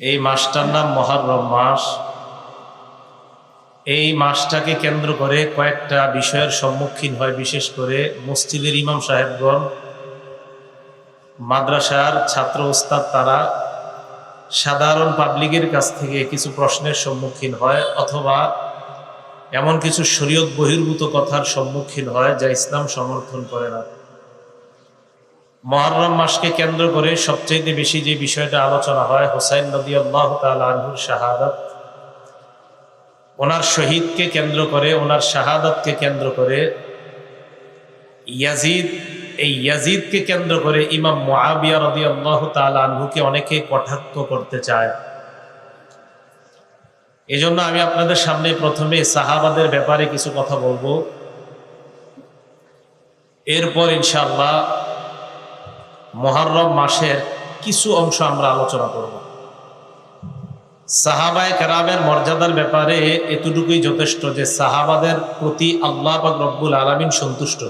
এই মাসটার নাম মুহররম মাস। এই মাসটাকে কেন্দ্র করে কয়েকটা বিষয়ের সম্মুখীন হয়, বিশেষ করে মসজিদের ইমাম সাহেবগণ, মাদ্রাসার ছাত্র ওস্তাদ, তারা সাধারণ পাবলিকের কাছ থেকে কিছু প্রশ্নের সম্মুখীন হয়, অথবা এমন কিছু শরীয়ত বহির্ভূত কথার সম্মুখীন হয় যা ইসলাম সমর্থন করে না। মুহররম মাসকে কেন্দ্র করে সবচেয়ে বেশি যে বিষয়টা আলোচনা হয়, হুসাইন রাদিয়াল্লাহু তাআলা আনহুর শাহাদাত, ওনার শহীদকে কেন্দ্র করে, ওনার শাহাদাতকে কেন্দ্র করে ইয়াজিদ, এই ইয়াজিদকে কেন্দ্র করে ইমাম মুআবিয়া রাদিয়াল্লাহু তাআলা আনহুকে অনেকে কটাক্ষ করতে চায়। এজন্য আমি আপনাদের সামনে প্রথমে সাহাবাদের ব্যাপারে কিছু কথা বলবো, এরপর ইনশাআল্লাহ মুহররম মাসের কিছু অংশ আমরা আলোচনা করব। সাহাবায়ে কেরামের মর্যাদার ব্যাপারে এতটুকুই যথেষ্ট যে সাহাবাদের প্রতি আল্লাহ পাক রব্বুল আলামিন সন্তুষ্ট,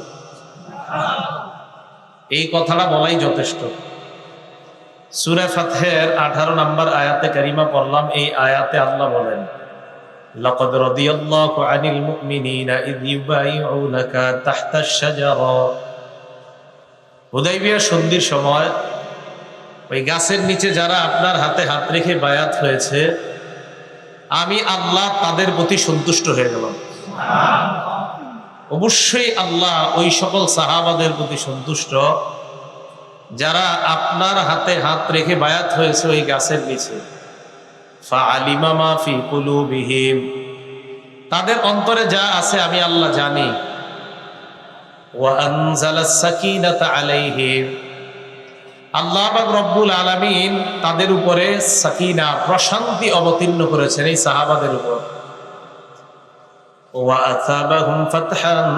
এই কথাটা বলাই যথেষ্ট। সূরা ফাতহের 18 নম্বর আয়াতে কারিমা পড়লাম। এই আয়াতে আল্লাহ বলেন, লাকাদ রাদিয়াল্লাহু আনিল মুমিনিনা ইয ইউবাইউনাকা তাহতাশ শাজারা। হুদাইবিয়া সন্ধির সময় ওই গাছের নিচে যারা আপনার হাতে হাত রেখে বায়াত হয়েছে, আমি আল্লাহ তাদের প্রতি সন্তুষ্ট হয়ে গেলাম। অবশ্যই আল্লাহ ওই সকল সাহাবাদের প্রতি সন্তুষ্ট যারা আপনার হাতে হাত রেখে বায়াত হয়েছে ওই গাছের নিচে। ফাআলিমা মা ফি কুলুবিহিম, তাদের অন্তরে যা আছে আমি আল্লাহ জানি। ওয়া আনজালাস সাকিনাতা আলাইহিম, আল্লাহ পাক রব্বুল আলামিন তাদের উপরে সাকিনা, প্রশান্তি অবতীর্ণ করেছেন এই সাহাবাদের উপর। ওয়া আসাবাহুম ফাতহান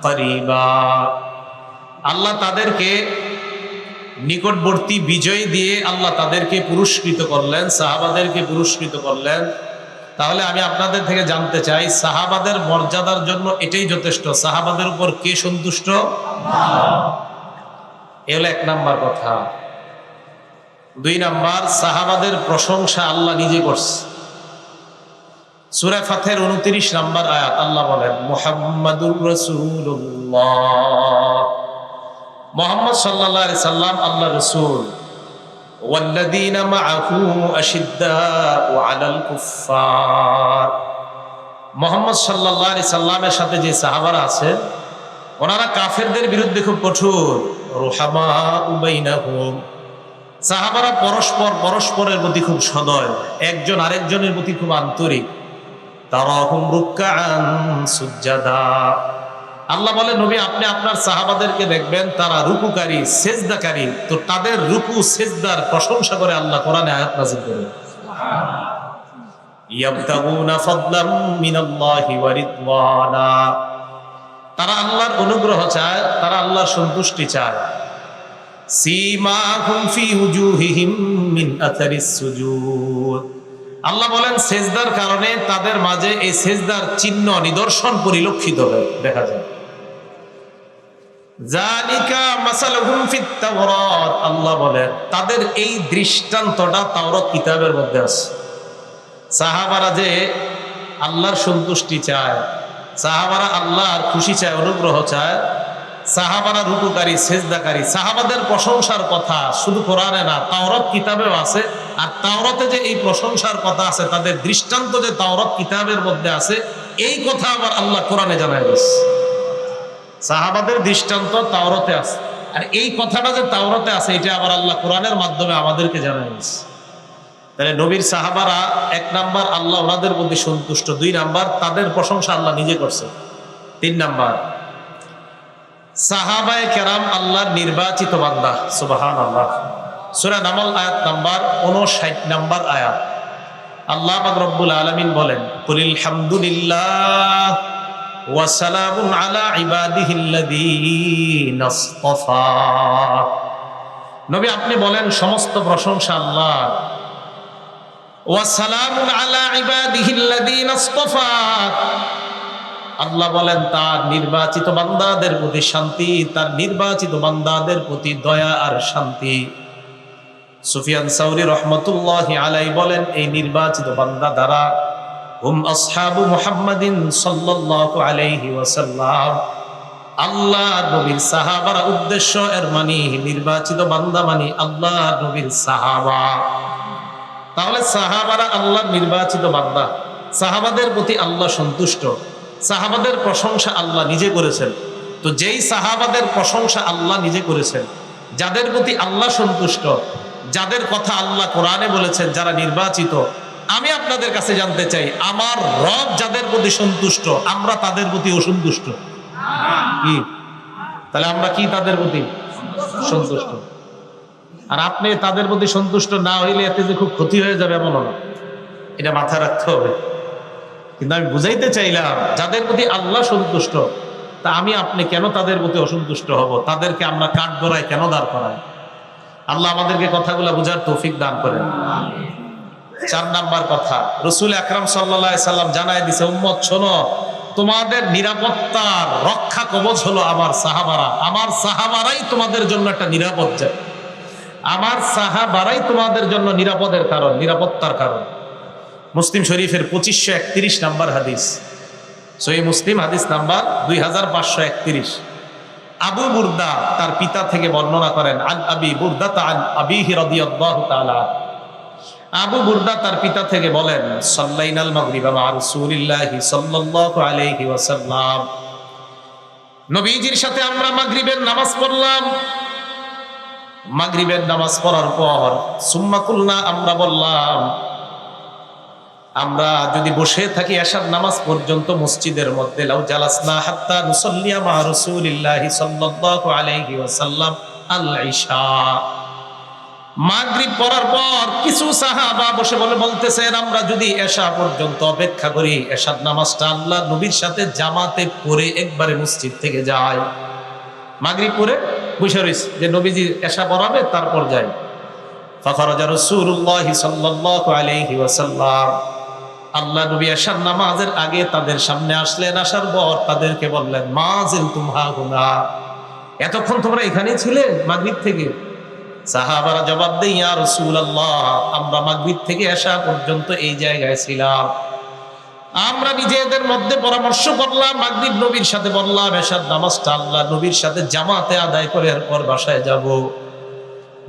করিবা, আল্লাহ তাদেরকে নিকটবর্তী বিজয় দিয়ে আল্লাহ তাদেরকে পুরস্কৃত করলেন, সাহাবাদেরকে পুরস্কৃত করলেন। তাহলে আমি আপনাদের থেকে জানতে চাই, সাহাবাদের মর্যাদার জন্য এটাই যথেষ্ট, সাহাবাদের উপর কে সন্তুষ্ট? এ হলো 1 নাম্বার কথা। 2 নাম্বার, সাহাবাদের প্রশংসা আল্লাহ নিজে করছে। সূরা ফাতহের 29 নম্বর আয়াত আল্লাহ বলেন, মুহাম্মাদুর রাসূলুল্লাহ, মুহাম্মদ সাল্লাল্লাহু আলাইহি সাল্লাম আল্লাহর রাসূল। ওয়াল্লাযীনা মাআহু আশিদ্দাউ আলাল কুফফার, মুহাম্মদ সাল্লাল্লাহু আলাইহি সাল্লামের সাথে যে সাহাবারা আছে ওনারা কাফেরদের বিরুদ্ধে খুব কঠোর। রুহামাউ বাইনাহুম, সাহাবারা পরস্পরের প্রতি খুব সদয়, একজন আরেকজনের প্রতি খুব আন্তরিক। তারাহুম রুকআন সুজদা, আল্লাহ বলে নবী আপনি আপনার সাহাবাদেরকে দেখবেন তারা রুকুকারী, সেজদাকারী, তো তাদের রুকু সেজদার প্রশংসা করে আল্লাহ কোরআনে আয়াত নাযিল করেন। ইয়াবতাগুনা ফাদলাম মিনাল্লাহি ওয়া রিদওয়ানা, তারা আল্লাহর অনুগ্রহ চায়, তারা আল্লাহর সন্তুষ্টি চায়। সীমাহুম ফি উজুহিহিম মিন আথারিস সুজুদ, আল্লাহ বলেন সেজদার কারণে তাদের মাঝে এই সেজদার চিহ্ন, নিদর্শন পরিলক্ষিত হয়, দেখা যায়। জালিকা মাসালুহুম ফিত তাওরাত, আল্লাহ বলেন তাদের এই দৃষ্টান্তটা তাওরাত কিতাবের মধ্যে আছে। সাহাবারা যে আল্লাহর সন্তুষ্টি চায়, সাহাবারা আল্লাহর খুশি চায়, অনুগ্রহ চায়, সাহাবারা রুকুকারী, সেজদাকারী, সাহাবাদের প্রশংসার কথা শুধু কোরআনে না তাওরাত কিতাবেও আছে। আর তাওরাতে যে এই প্রশংসার কথা আছে, তাদের দৃষ্টান্ত যে তাওরাত কিতাবের মধ্যে আছে, এই কথা আবার আল্লাহ কোরআনে জানায় দিয়েছে। সাহাবাদের দৃষ্টান্ত তাওরাতে আছে, আর এই কথাটা যে তাওরাতে আছে এটা আবার আল্লাহ কোরআনের মাধ্যমে আমাদেরকে জানায় দিয়েছে। তাহলে নবীর সাহাবারা 1 নাম্বার আল্লাহ ওনাদের প্রতি সন্তুষ্ট, 2 নাম্বার তাদের প্রশংসা আল্লাহ নিজে করছে, 3 নাম্বার সাহাবায়ে কেরাম আল্লাহর নির্বাচিত বান্দা। সুবহানাল্লাহ। সূরা নামল আয়াত নাম্বার 59 নম্বর আয়াত আল্লাহ পাক রব্বুল আলামিন বলেন, কুলিল হামদুলিল্লাহ ওয়া সালামুন আলা ইবাদিহিল্লাযীনা ইসতাফা, নবী আপনি বলেন সমস্ত প্রশংসা আল্লাহর। ওয়া সালামুন আলা ইবাদিহিল্লাযীনা ইসতাফা, আল্লাহ বলেন তার নির্বাচিত বান্দাদের প্রতি শান্তি, তার নির্বাচিত বান্দাদের প্রতি দয়া আর শান্তি। সুফিয়ান সাউরি রহমতুল্লাহি আলাইহি বলেন, এই নির্বাচিত বান্দা দ্বারা হুম আসহাবু মুহাম্মাদিন সাল্লাল্লাহু আলাইহি ওয়াসাল্লাম, আল্লাহ নবীর সাহাবারা উদ্দেশ্য, এর মানে নির্বাচিত বান্দা মানে আল্লাহ নবীর সাহাবা। তাহলে সাহাবারা আল্লাহর নির্বাচিত বান্দা, সাহাবাদের প্রতি আল্লাহ সন্তুষ্ট, সাহাবাদের প্রশংসা আল্লাহ নিজে করেছেন। তো যেই সাহাবাদের প্রশংসা আল্লাহ নিজে করেছেন, যাদের প্রতি আল্লাহ সন্তুষ্ট, যাদের কথা আল্লাহ কোরআনে বলেছেন, যারা নির্বাচিত, আমি আপনাদের কাছে জানতে চাই, আমার রব যাদের প্রতি সন্তুষ্ট, আমরা তাদের প্রতি অসন্তুষ্ট কি? তাহলে আমরা কি তাদের প্রতি সন্তুষ্ট? আর আপনি তাদের প্রতি সন্তুষ্ট না হইলে এতে যে খুব ক্ষতি হয়ে যাবে এমন না, এটা মাথায় রাখতে হবে। কিন্তু আমি বুঝাইতে চাইলাম, যাদের প্রতি আল্লাহ সন্তুষ্ট, তা আমি আপনি কেন তাদের প্রতি অসন্তুষ্ট হব? তাদেরকে আমরা কাঠগড়ায় কেন দাঁড় করাই? আল্লাহ আমাদেরকে কথাগুলো বুঝার তৌফিক দান করেন। 4 নাম্বার কথা, রাসূল আকরাম সাল্লাল্লাহু আলাইহি সাল্লাম জানায় দিয়েছে, উম্মত শোনো, তোমাদের নিরাপত্তার রক্ষা কবচ হলো আমার সাহাবারা। আমার সাহাবারাই তোমাদের জন্য একটা নিরাপদ জায়গা, আমার সাহাবারাই তোমাদের জন্য নিরাপদের কারণ, নিরাপত্তার কারণ। মুসলিম শরীফের 2531 নাম্বার হাদিস, সহিহ মুসলিম হাদিস নাম্বার 2531। আবু বুরদা তার পিতা থেকে বর্ণনা করেন, আন আবি বুরদা আন আবিহি রাদিয়াল্লাহু তাআলা, আবু বুরদা তার পিতা থেকে বলেন, সাল্লাইনাল মাগরিবা মা রাসূলিল্লাহি সাল্লাল্লাহু আলাইহি ওয়াসাল্লাম, নবীজির সাথে আমরা মাগরিবের নামাজ পড়লাম। মাগরিবের নামাজ পড়ার পর সুম্মা কুলনা, আমরা বললাম, আমরা যদি বসে থাকি এশার নামাজ পর্যন্ত মসজিদের মধ্যে, লাউ জালাসনা হাত্তা নুসাল্লিয়া মা রাসূলিল্লাহি সাল্লাল্লাহু আলাইহি ওয়াসাল্লাম আল ইশা, মাগরিব পড়ার পর কিছু সাহাবা বসে বলতেছেন, আমরা যদি এশা পর্যন্ত অপেক্ষা করি, এশার নামাজটা আল্লাহ নবীর সাথে জামাতে পড়ে একবারে মসজিদ থেকে যাই। মাগরিব পড়ে বসে রয়েছে যে নবীজি এশা পড়াবে, তারপর যাই। ফাখরাজা রাসূলুল্লাহি সাল্লাল্লাহু আলাইহি ওয়াসাল্লাম, আল্লাহ নবী এশার নামাজের আগে তাদের সামনে আসলেন। আসার পর তাদেরকে বললেন, মা জিলতুম হাহুনা, এতক্ষণ তোমরা এখানেই ছিলে মাগরিব থেকে? সাহাবারা জবাব দেয়, ইয়া রাসূলুল্লাহ, আমরা মাগরিব থেকে এশা পর্যন্ত এই জায়গায় ছিলাম। আমরা নিজেদের মধ্যে পরামর্শ করলাম, মাগরিব নবীর সাথে বললাম, এশার নামাজটা আল্লাহ নবীর সাথে জামাতে আদায় করে এরপর বাসায় যাব।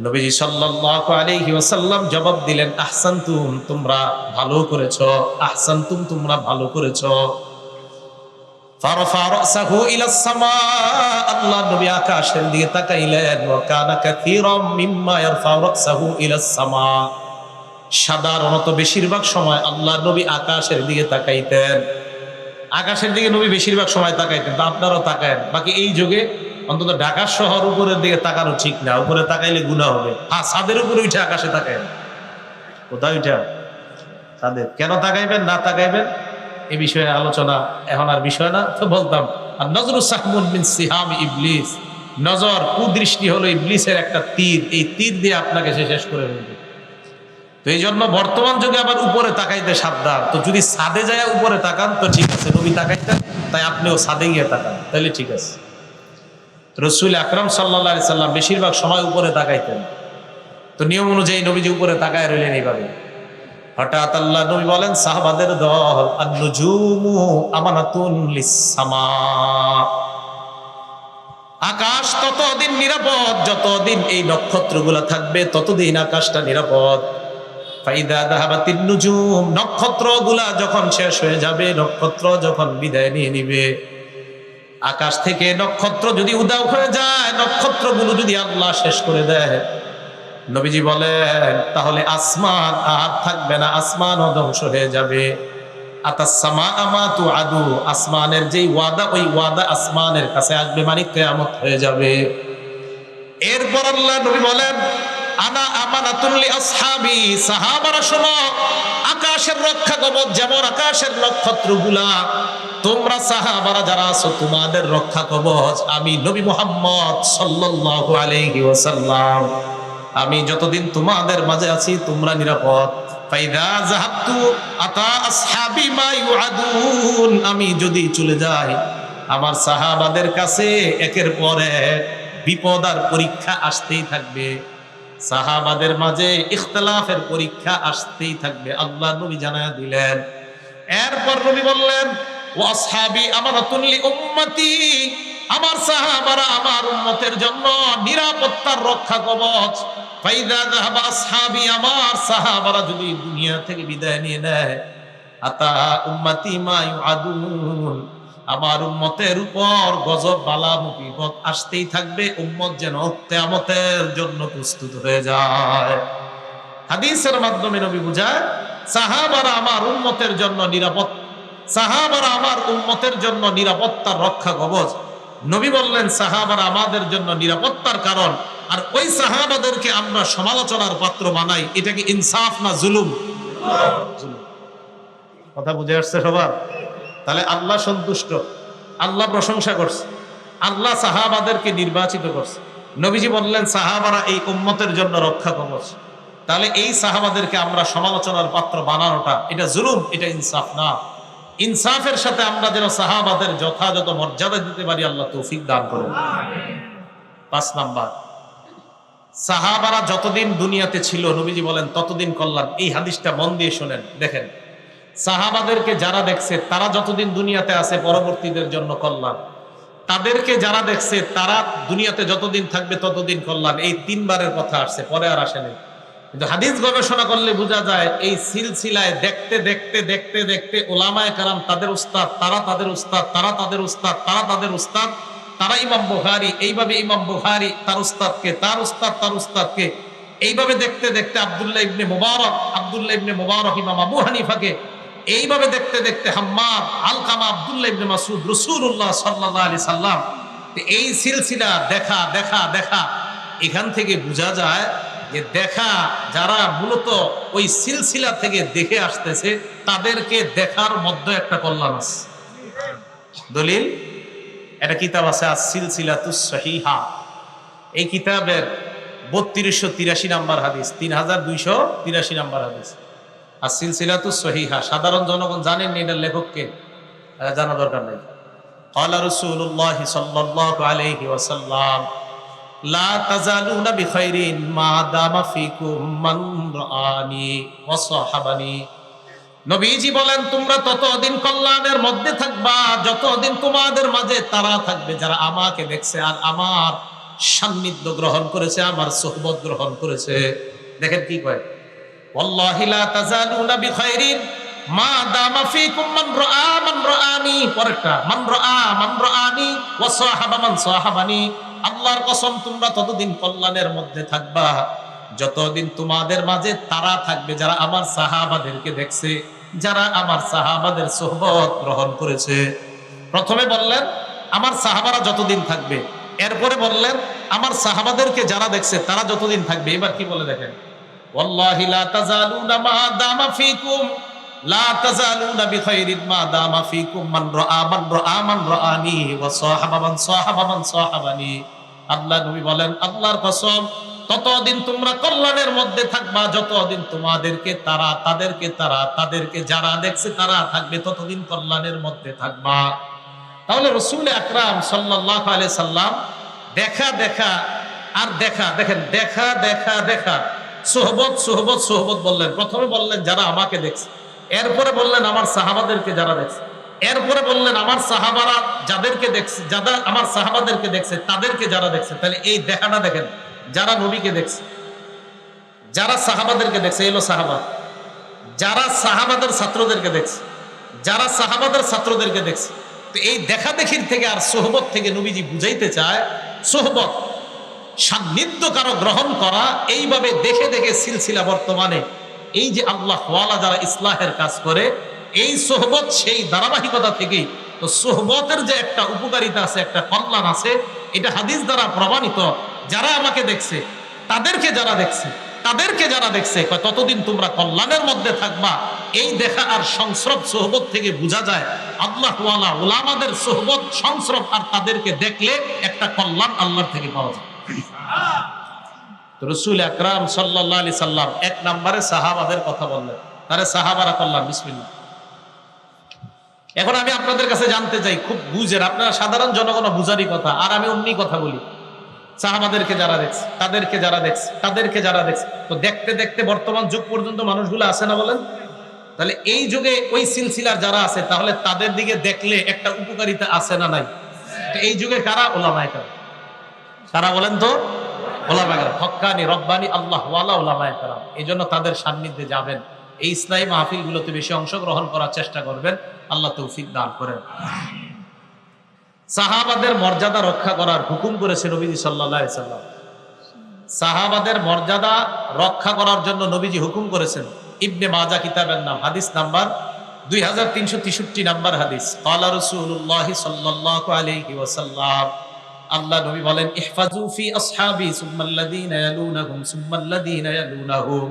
নবীজি সাল্লাল্লাহু আলাইহি ওয়াসাল্লাম জবাব দিলেন, আহসানতুম, তোমরা ভালো করেছো, আহসানতুম, তোমরা ভালো করেছো। ফারফা রাসাহু ইলা সামা, আল্লাহ নবী আকাশের দিকে তাকাইলেন। ওয়া কানা কাসীরাম মিম্মা ইয়ারফা রাসাহু ইলা সামা, সাধারণত বেশিরভাগ সময় আল্লাহ নবী আকাশের দিকে তাকাইতেন। আকাশের দিকে নবী বেশিরভাগ সময় তাকাইতেন, তা আপনারাও তাকায়েন। বাকি এই যুগে অন্তত ঢাকা শহর উপরের দিকে তাকানো ঠিক না, উপরে তাকাইলে গুনাহ হবে। হ্যাঁ, ছাদের উপরে উঠে আকাশে তাকায়েন। কোথায় উঠা? ছাদে। কেন তাকাইবেন না তাকাইবেন এই বিষয়ে আলোচনা এখন আর বিষয় না, তো বলতাম, আর নজরু সাহমুন মিন সিহাম ইবলিস, নজর কুদৃষ্টি হলো ইবলিসের একটা তীর, এই তীর দিয়ে আপনাকে সে শেষ করে ফেলবে। তো এই জন্য বর্তমান যুগে আবার উপরে তাকাইতে সাবধান। তো যদি ছাদে যায় উপরে তাকান তো ঠিক আছে, নবী তাকাইতেন, তাই আপনিও ছাদে গিয়ে তাকান, তাহলে ঠিক আছে। রাসূল আকরাম সাল্লাল্লাহু আলাইহি সাল্লাম বেশিরভাগ সময় উপরে তাকাইতেন। তো নিয়ম অনুযায়ী নবীজি উপরে তাকায় রইলেন এইভাবে। হঠাৎ আল্লাহ নবী বলেন, সাহাবাদের দল, আন-নুজুমু আমানাতুন লিস-সামা, আকাশ ততদিন নিরাপদ যতদিন এই নক্ষত্রগুলো থাকবে, ততদিন আকাশটা নিরাপদ। ফাইদা যাহাবাতিন নুজুম, নক্ষত্রগুলা যখন শেষ হয়ে যাবে, নক্ষত্র যখন বিদায় নিয়ে নিবে, আকাশ থেকে নক্ষত্র যদি উধাও হয়ে যায়, নক্ষত্রগুলো যদি আল্লাহ শেষ করে দেয়, নবীজি বলেন, তাহলে আসমান আর থাকবে না, আসমানও ধ্বংস হয়ে যাবে। আতাস-সামা আমা তুআদু, আসমানের যেই ওয়াদা, ওই ওয়াদা আসমানের কাছে আসবে, মানে কিয়ামত হয়ে যাবে। এরপর আল্লাহ নবী বলেন, আনা আমানাতুল লি আসহাবি, সাহাবারা শোনো, আকাশের রক্ষা কবচ যেমন আকাশের নক্ষত্রগুলা, তোমরা সাহাবারা যারা আছো তোমাদের রক্ষা কবচ আমি নবী মুহাম্মদ সাল্লাল্লাহু আলাইহি ওয়াসাল্লাম। আমি যতদিন তোমাদের মাঝে আছি তোমরা নিরাপদ। ফাইদা যাহাবতু আতা আসহাবি মা ইউআদুন, আমি যদি চলে যাই আমার সাহাবাদের কাছে একের পর এক বিপদ আর পরীক্ষা আসতেই থাকবে। সাহাবাদের মাঝে ইখতিলাফের পরীক্ষা আসতেই থাকবে, আল্লাহ নবী জানায়া দিলেন। এরপর নবী বললেন, ওয়া আসহাবি আমানাতুন লি উম্মতি, আমার সাহাবারা আমার উম্মতের জন্য নিরাপত্তার রক্ষা কবচ। ফাইদা যাহাবা আসহাবি, আমার সাহাবারা যদি দুনিয়া থেকে বিদায় নিয়ে নেয়, আতা উম্মতি মা ইউআদুন, আমার উম্মতের উপর গজব বালা মুসিবত আসতেই থাকবে, উম্মত যেন কিয়ামতের জন্য প্রস্তুত হয়ে যায়। হাদিসের মাধ্যমে নবী বুঝায় সাহাবারা আমার উম্মতের জন্য নিরাপদ, সাহাবারা আমার উম্মতের জন্য নিরাপত্তার রক্ষা কবচ। নবী বললেন সাহাবারা আমাদের জন্য নিরাপত্তার কারণ, আর ওই সাহাবাদেরকে আমরা সমালোচনার পাত্র বানাই, এটা কি ইনসাফ না জুলুম? কথা বুঝে আসছে সবার? তাহলে আল্লাহ সন্তুষ্ট, আল্লাহ প্রশংসা করছে, আল্লাহ সাহাবাদেরকে নির্বাচিত করছে। নবীজি বললেন সাহাবারা এই উম্মতের জন্য রক্ষা কবচ। তাহলে এই সাহাবাদেরকে আমরা সমালোচনার পাত্র বানানোটা এটা জুলুম, এটা ইনসাফ না। ইনসাফের সাথে আমরা যেন সাহাবাদের যথাযথ মর্যাদা দিতে পারি, আল্লাহ তৌফিক দান করেন। 5 নাম্বার, সাহাবারা যতদিন দুনিয়াতে ছিল নবীজি বলেন ততদিন কল্যাণ। এই হাদিসটা মন দিয়ে শোনেন, দেখেন সাহাবাদেরকে যারা দেখছে তারা যতদিন দুনিয়াতে আছে পরবর্তীদের জন্য কল্যাণ, তাদেরকে যারা দেখছে তারা দুনিয়াতে যতদিন থাকবে ততদিন কল্যাণ। এই 3 বারের কথা আসছে, পরে আর আসেনি। কিন্তু হাদিস গবেষণা করলে বোঝা যায় এই সিলসিলায় দেখতে দেখতে দেখতে দেখতে ওলামায়ে কেরাম তাদের উস্তাদ, তারা তাদের উস্তাদ, তারা তাদের উস্তাদ, তারা তাদের উস্তাদ, তারা ইমাম বুখারী, এইভাবে ইমাম বুখারী তার উস্তাদকে, তার উস্তাদ তার উস্তাদকে, এইভাবে দেখতে দেখতে আব্দুল্লাহ ইবনে মুবারক ইমাম আবু হানিফাকে, এইভাবে দেখতে দেখতে হাম্মাদ, আলকামা, আব্দুল্লাহ ইবনে মাসউদ, রাসূলুল্লাহ সাল্লাল্লাহু আলাইহি সাল্লাম। এই সিলসিলা দেখা দেখা দেখা, এখান থেকে বোঝা যায় যে দেখা যারা মূলত ওই সিলসিলা থেকে দেখে আসতেছে তাদেরকে দেখার মধ্যে একটা কল্যাণ আছে। দলিল, একটা কিতাব আছে আস-সিলসিলাতুস সহিহা, এই কিতাবের 3283 নাম্বার হাদিস, 3283 নাম্বার হাদিস আস-সিলসিলাতুস সহিহা। সাধারণ জনগণ জানেন না এটার লেখককে, জানা দরকার নেই। ক্বালা রাসূলুল্লাহ সাল্লাল্লাহু আলাইহি ওয়াসাল্লাম, লা তাজালুনা বিখাইরিন মা দামা ফিকুম মান রাআনি ওয়া সাহাবানি। নবীজি বলেন তোমরা ততদিন কল্যাণের মধ্যে থাকবা যতদিন তোমাদের মাঝে তারা থাকবে যারা আমাকে দেখছে আর আমার সান্নিধ্য গ্রহণ করেছে, আমার সুহবত গ্রহণ করেছে। দেখেন কি কয়, ওয়াল্লাহি লা তাজালুনা বিখাইরিন মা দামা ফিকুম মান রাআনি, পরেরটা মান রাআনি ওয়া সাহাবা মান সাহাবানি। আল্লাহর কসম তোমরা ততদিন কল্যাণের মধ্যে থাকবা যতদিন তোমাদের মাঝে তারা থাকবে যারা আমার সাহাবাদেরকে দেখছে, যারা আমার সাহাবাদের সুহবত গ্রহণ করেছে। প্রথমে বললেন আমার সাহাবারা যতদিন থাকবে, এরপরে বললেন আমার সাহাবাদেরকে যারা দেখছে তারা যতদিন থাকবে। এবার কি বলে দেখেন, ওয়াল্লাহি লা তাজালুনা মা দামা ফিকুম, লা তাজালুনা বিখাইরিন মা দামা ফিকুম মান রাআনি ওয়া সাহাবা মান সাহাবানি। আল্লাহ নবী বলেন আল্লাহর কসম ততদিন তোমরা কল্যাণের মধ্যে থাকবা যতদিন তোমাদেরকে তারা, তাদেরকে তারা, তাদেরকে যারা দেখছে তারা থাকবে, ততদিন কল্যাণের মধ্যে থাকবা। তাহলে রাসূল আকরাম সাল্লাল্লাহু আলাইহি সাল্লাম দেখা দেখা আর দেখা, দেখেন দেখা দেখা দেখা, সুহবত সুহবত সুহবত বললেন। প্রথমে বললেন যারা আমাকে দেখছে, এরপরে বললেন আমার সাহাবাদেরকে যারা দেখছে, এরপরে বললেন আমার সাহাবারা যাদেরকে দেখছে, যারা আমার সাহাবাদেরকে দেখছে তাদেরকে যারা দেখছে। তাহলে এই দেখাটা দেখেন, যারা নবীকে দেখছে, যারা সাহাবাদেরকে দেখছে, এলো সাহাবা, যারা সাহাবাদের ছাত্রদেরকে দেখছে, যারা সাহাবাদের ছাত্রদেরকে দেখছে। তো এই দেখা দেখির থেকে আর সোহবত থেকে নবীজি বুঝাইতে চায় সোহবত সান্নিধ্য কারো গ্রহণ করা, এইভাবে দেখে দেখে সিলসিলা বর্তমানে এই যে আল্লাহ ওয়ালা যারা ইসলাহের কাজ করে, এই সোহবত সেই ধারাবাহিকতা থেকেই। তো সোহবতের যে একটা উপকারিতা আছে, একটা কল্যাণ আছে, এটা হাদিস দ্বারা প্রমাণিত। যারা আমাকে দেখছে তাদেরকে যারা দেখছে, তাদেরকে যারা দেখছে ততদিন তোমরা কল্যাণের মধ্যে থাকবা। এই দেখা আর সংস্রব সোহবত থেকে বোঝা যায় আল্লাহ ওয়ালা উলামাদের সোহবত সংস্রব আর তাদেরকে দেখলে একটা কল্যাণ আল্লাহর থেকে পাওয়া যায়। রাসূল আকরাম সাল্লাল্লাহু আলাইহি সাল্লাম 1 নম্বরে সাহাবাদের কথা বললেন, তারে সাহাবারা কল্যাণ। বিসমিল্লাহ। এখন আমি আপনাদের কাছে জানতে চাই, খুব বুঝেন, আপনারা সাধারণ জনগণ বুঝারই কথা, আর আমি অমনি কথা বলি। সাহাবাদেরকে যারা দেখছে, তাদেরকে যারা দেখছে, তাদেরকে যারা দেখছে, তো দেখতে দেখতে বর্তমান যুগ পর্যন্ত মানুষগুলো আছে না বলেন? তাহলে এই যুগে ওই সিলসিলার যারা আছে, তাহলে তাদের দিকে দেখলে একটা উপকারিতা আছে না নাই? তো এই যুগে কারা? ওলামায়ে কেরাম। কারা বলেন তো? ওলামায়ে কেরাম, হক্কানি রব্বানি আল্লাহ ওয়ালা ওলামায়ে কেরাম। এই জন্য তাদের সান্নিধ্যে যাবেন, এই ইসলামী মাহফিলগুলোতে বেশি অংশগ্রহণ করার চেষ্টা করবেন। আল্লাহ তৌফিক দান করেন। সাহাবাদের মর্যাদা রক্ষা করার হুকুম করেছে নবীজি সাল্লাল্লাহু আলাইহি সাল্লাম। সাহাবাদের মর্যাদা রক্ষা করার জন্য নবীজি হুকুম করেছেন। ইবনে মাজাহ কিতাবের নাম, হাদিস নাম্বার 2363 নাম্বার হাদিস। ক্বালা রাসূলুল্লাহ সাল্লাল্লাহু আলাইহি ওয়াসাল্লাম, আল্লাহ নবী বলেন, ইহফাজু ফি আসহাবি সুম্মাল্লাযীনা ইয়ালুনাহুম সুম্মাল্লাযীনা ইয়ালুনাহুম।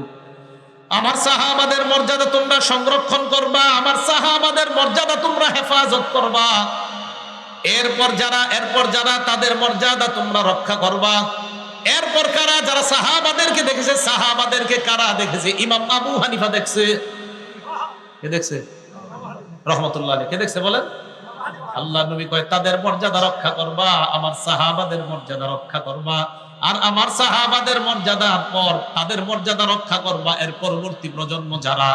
আমার সাহাবাদের মর্যাদা তোমরা সংরক্ষণ করবা, আমার সাহাবাদের মর্যাদা তোমরা হেফাজত করবা। এরপর যারা তাদের মর্যাদা তোমরা রক্ষা করবা। এরপর কারা? যারা সাহাবাদেরকে দেখেছে। সাহাবাদেরকে কারা দেখেছে? ইমাম আবু হানিফা দেখছে। কে দেখছে? রহমতুল্লাহ আলাইহি। কে দেখছে বলেন? আল্লাহ নবী কয়, তাদের মর্যাদা রক্ষা করবা, আমার সাহাবাদের মর্যাদা রক্ষা করবা। আর আমার সাহাবাদের মর্যাদার পর তাদের মর্যাদা রক্ষা করবা। এর পরবর্তী প্রজন্ম যারা,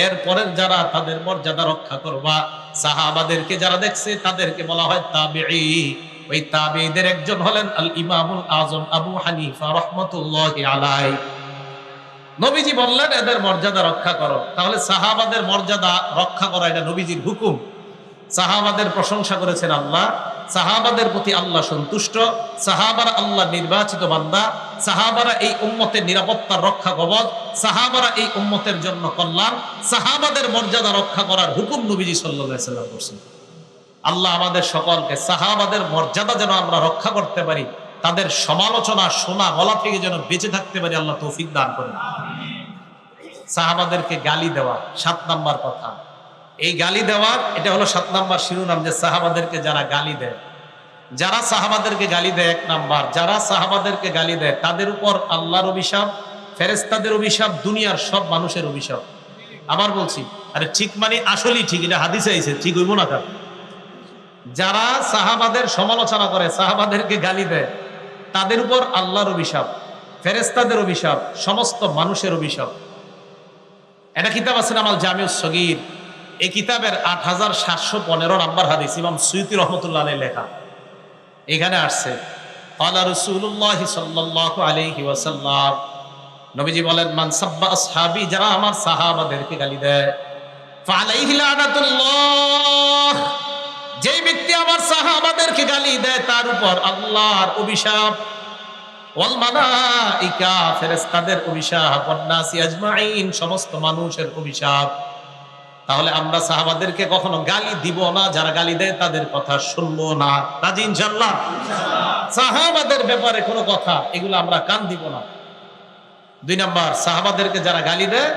এরপরের যারা, তাদের মর্যাদা রক্ষা করবা। সাহাবাদেরকে যারা দেখছে তাদেরকে বলা হয় তাবিঈ। ওই তাবিঈদের একজন হলেন আল ইমামুল আযম আবু হানিফা রাহমাতুল্লাহি আলাইহি। নবীজি বললেন এদের মর্যাদা রক্ষা করো। তাহলে সাহাবাদের মর্যাদা রক্ষা করা এটা নবীজির হুকুম। সাহাবাদের প্রশংসা করেছেন আল্লাহ, সাহাবাদের প্রতি আল্লাহ সন্তুষ্ট, সাহাবারা আল্লাহ নির্বাচিত বান্দা, সাহাবারা এই উম্মতের নিরাপত্তার রক্ষা কবচ, সাহাবারা এই উম্মতের জন্য কল্যাণ। সাহাবাদের মর্যাদা রক্ষা করার হুকুম নবীজি সাল্লাল্লাহু আলাইহি ওয়াসাল্লাম করছেন। আল্লাহ আমাদের সকলকে সাহাবাদের মর্যাদা যেন আমরা রক্ষা করতে পারি, তাদের সমালোচনা শোনা বলা থেকে যেন বেঁচে থাকতে পারি, আল্লাহ তৌফিক দান করেন। সাহাবাদেরকে গালি দেওয়া 7 নাম্বার কথা। এই গালি দেওয়ার এটা হলো 7 নাম্বার শিরোনাম, যে সাহাবাদেরকে যারা গালি দেয়, যারা সাহাবাদেরকে গালি দেয় 1 নাম্বার, যারা সাহাবাদেরকে গালি দেয় তাদের উপর আল্লাহর অভিশাপ, ফেরেশতাদের অভিশাপ, দুনিয়ার সব মানুষের অভিশাপ। আবার বলছি, আরে ঠিক মানে আসলেই ঠিক, এটা হাদিসে আইছে, ঠিক হইব না? যারা সাহাবাদের সমালোচনা করে, সাহাবাদেরকে গালি দেয়, তাদের উপর আল্লাহর অভিশাপ, ফেরেশতাদের অভিশাপ, সমস্ত মানুষের অভিশাপ। এটা কিতাব আছে নাম আল জামিউস সগীর। এই কিতাবের 8715 নাম্বার হাদিস, ইমাম সুয়ুতী রাহমাতুল্লাহ আলাইহি লেখা। এখানে আসছে, ক্বালা রাসূলুল্লাহ সাল্লাল্লাহু আলাইহি ওয়াসাল্লাম, নবীজি বলেন, মান সাব্বা আসহাবি, যারা আমার সাহাবাদেরকে গালি দেয়, ফালাইহি লানাতুল্লাহ, যেই ব্যক্তি আমার সাহাবাদেরকে গালি দেয় তার উপর আল্লাহর অভিশাপ, ওয়াল মালাইকা, ফেরেশতাদের অভিশাপ, ওয়ান নাসি আজমাইন, সমস্ত মানুষের অভিশাপ। তাহলে আমরা সাহাবাদেরকে কখনো গালি দিব না, যারা গালি দেয় তাদের কথা শুনবো না। রাজি ইনশাআল্লাহ? সাহাবাদের ব্যাপারে কোনো কথা এগুলো আমরা কান দিব না। 2 নাম্বার, সাহাবাদেরকে যারা গালি দেয়,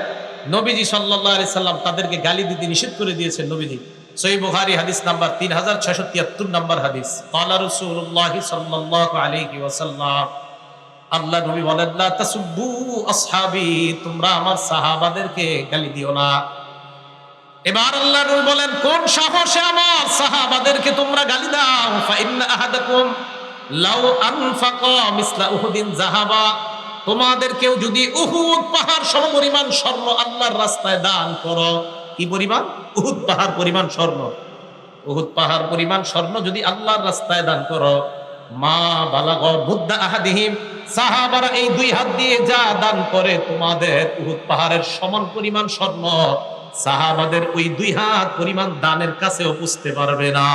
নবীজি সাল্লাল্লাহু আলাইহি সাল্লাম তাদেরকে গালি দিতে নিষেধ করে দিয়েছেন। নবীজি সহিহ বুখারী হাদিস নাম্বার 3673 নাম্বার হাদিস। ক্বালা রাসূলুল্লাহ সাল্লাল্লাহু আলাইহি ওয়াসাল্লাম, আল্লাহ নবী বলেন, লা তাসুব্বু আসহাবি, তোমরা আমার সাহাবাদেরকে গালি দিও না। এবার আল্লাহ নবী বলেন, কোন সাহসে আমার সাহাবাদেরকে তোমরা গালি দাও? ফা ইন্না আহাদাকুম লাউ আনফাকা মিসলা উহুদিন যাহাবা, তোমাদের কেউ যদি উহুদ পাহাড় সমপরিমাণ স্বর্ণ আল্লাহর রাস্তায় দান করো। কি পরিমাণ? উহুদ পাহাড় পরিমাণ স্বর্ণ। উহুদ পাহাড় পরিমাণ স্বর্ণ যদি আল্লাহর রাস্তায় দান করো, মা বালাগ মুদ্দা আহাদিহিম, সাহাবারা এই 2 হাত দিয়ে যা দান করে, তোমাদের উহুদ পাহাড়ের সমান পরিমাণ স্বর্ণ সাহাবাদের ওই 2 হাত পরিমাণ দানের কাছেও পুষতে পারবে না।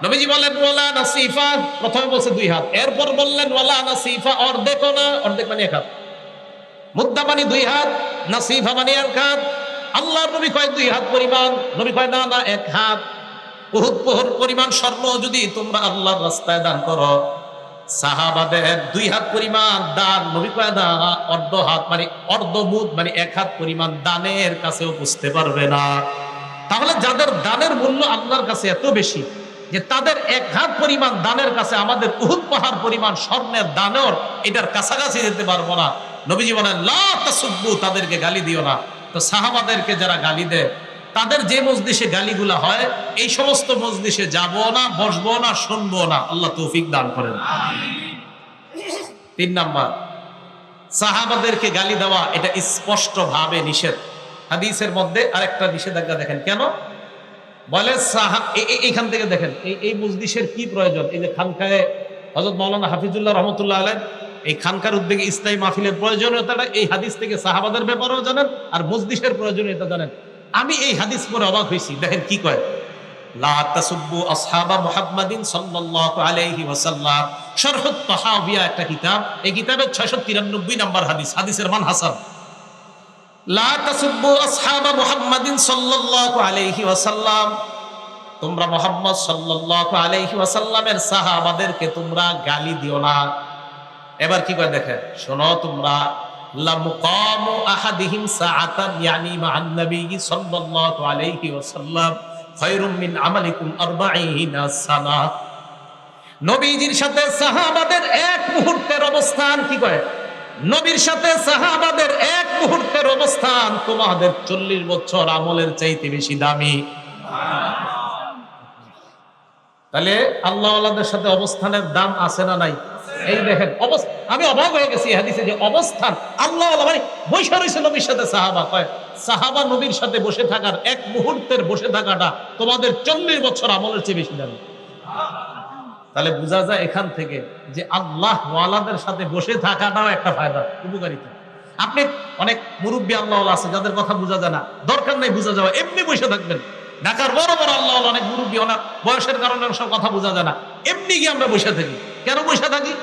নবীজি বলেন, ওয়ালা নাসিফা, প্রথমে বলছে 2 হাত, এরপর বললেন ওয়ালা নাসিফা, অর্ধেকও না। অর্ধেক মানে 1 হাত, মুদ্দা মানে 2 হাত, নাসিফা মানে 1 হাত। আল্লাহর নবী কয় 2 হাত পরিমাণ, নবী কয় না না 1 হাত। উহুদ পাহাড় পরিমাণ স্বর্ণ যদি তোমরা আল্লাহর রাস্তায় দান করো, সাহাবাদের 2 হাত পরিমাণ দান, নবী কয় না, অর্ধ হাত মানে অর্ধ মুদ মানে 1 হাত পরিমাণ দানের কাছেও বুঝতে পারবে না। তাহলে যাদের দানের মূল্য আল্লাহর কাছে এত বেশি যে তাদের 1 হাত পরিমাণ দানের কাছে আমাদের উহুদ পাহাড় পরিমাণ স্বর্ণের দানের এটার কাছাকাছি যেতে পারবো না। নবীজি বলেন, লা তাসুব্বু, তাদেরকে গালি দিও না। তো সাহাবাদেরকে যারা গালি দেয় তাদের যে মজলিসে গালিগুলা হয় এই সমস্ত মজলিসে যাবো না, বসবো না, শুনবো না। আল্লাহ তৌফিক দান করেন। 3 নাম্বার, সাহাবাদেরকে গালি দেওয়া এটা স্পষ্ট ভাবে নিষেধ। হাদিসের মধ্যে আরেকটা নিষেধাজ্ঞা দেখেন, কেন বলে এইখান থেকে দেখেন এই মজলিসের কি প্রয়োজন। এই যে খানকায় হযরত মাওলানা হাফিজুল্লাহ রহমতুল্লাহ আলাইহি এই খানকার উদ্যোগে ইসলামী মাহফিলের প্রয়োজনীয়তাটা এই হাদিস থেকে সাহাবাদের ব্যাপারেও জানেন আর মজলিসের প্রয়োজনীয়তা জানেন। আমি এই হাদিস পড়ে অবাক হয়েছি, দেখেন কি কয়, লা তাসুব্বু আসহাবা মুহাম্মাদিন সাল্লাল্লাহু আলাইহি ওয়াসাল্লাম। শারহুত তাহাবিয়া একটা কিতাব, এই কিতাবের 693 নম্বর হাদিস, হাদিসের মান হাসান। লা তাসুব্বু আসহাবা মুহাম্মাদিন সাল্লাল্লাহু আলাইহি ওয়াসাল্লাম, তোমরা মুহাম্মদ সাল্লাল্লাহু আলাইহি ওয়াসাল্লামের সাহাবাদেরকে তোমরা গালি দিও না। এবার কি করে দেখেন, শোনো তোমরা, লা মুকামু আহাদিহিম সাআতান ইয়ানি মা'আন নবী সাল্লাল্লাহু আলাইহি ওয়াসাল্লাম খায়রুম মিন আমালিকুম 40 সানা। নবীজির সাথে সাহাবাদের এক মুহূর্তের অবস্থান, কি কয়, নবীর সাথে সাহাবাদের এক মুহূর্তের অবস্থান তোমাদের 40 বছর আমলের চাইতে বেশি দামি। তাহলে আল্লাহ ওয়ালাদের সাথে অবস্থানের দাম আছে না নাই? এই দেখেন আমি অবাক হয়ে গেছি হাদিসে যে অবস্থান, আল্লাহ ওয়ালা মানে বসে রয়েছে নবীর সাথে সাহাবা, কয় সাহাবা নবীর সাথে বসে থাকার এক মুহূর্তের বসে থাকাটা তোমাদের 40 বছর আমলের চেয়ে বেশি দামি। তাহলে বোঝা যায় এখান থেকে যে আল্লাহ ওয়ালাদের সাথে বসে থাকাটাও একটা ফায়দা, উপকারিতা। আপনি অনেক মুরব্বী আল্লাহ ওয়ালা আছে যাদের কথা বোঝা যায় না, দরকার নেই বোঝা যাওয়া, এমনি বসে থাকবেন। ঢাকার বড় বড় আল্লাহ ওয়ালা অনেক মুরব্বী, অনেক বয়সের কারণে সব কথা বোঝা যায় না, এমনি গিয়ে আমরা বসে থাকি। কেন বসে থাকি?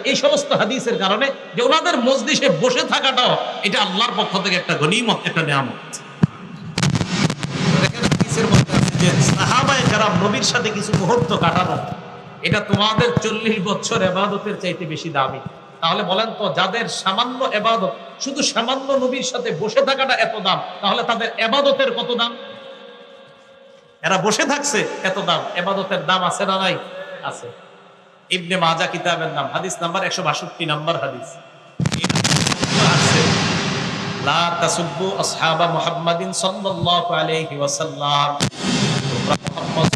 এই সমস্ত হাদিসের কারণে, যে ওনাদের মজলিসে বসে থাকাটাও এটা আল্লাহর পক্ষ থেকে একটা গনিমত, একটা নিয়ামত। দেখেন হাদিসের মধ্যে আছে যে সাহাবায়ে কেরাম নবীর সাথে কিছু মুহূর্ত কাটানো, এটা তোমাদের 40 বছর ইবাদতের চাইতে বেশি দামি। তাহলে বলেন তো, যাদের সামান্য ইবাদত, শুধু সামান্য নবীর সাথে বসে থাকাটা এত দাম, তাহলে তাদের ইবাদতের কত দাম? এরা বসে থাকছে এত দাম, ইবাদতের দাম আছে না নাই? আছে। ইবনে মাজাহ কিতাবের নাম, হাদিস নাম্বার 162 নম্বর হাদিস। লা তাসুব্বু আসহাবা মুহাম্মাদিন সাল্লাল্লাহু আলাইহি ওয়াসাল্লাম, তোমরা মুহাম্মদ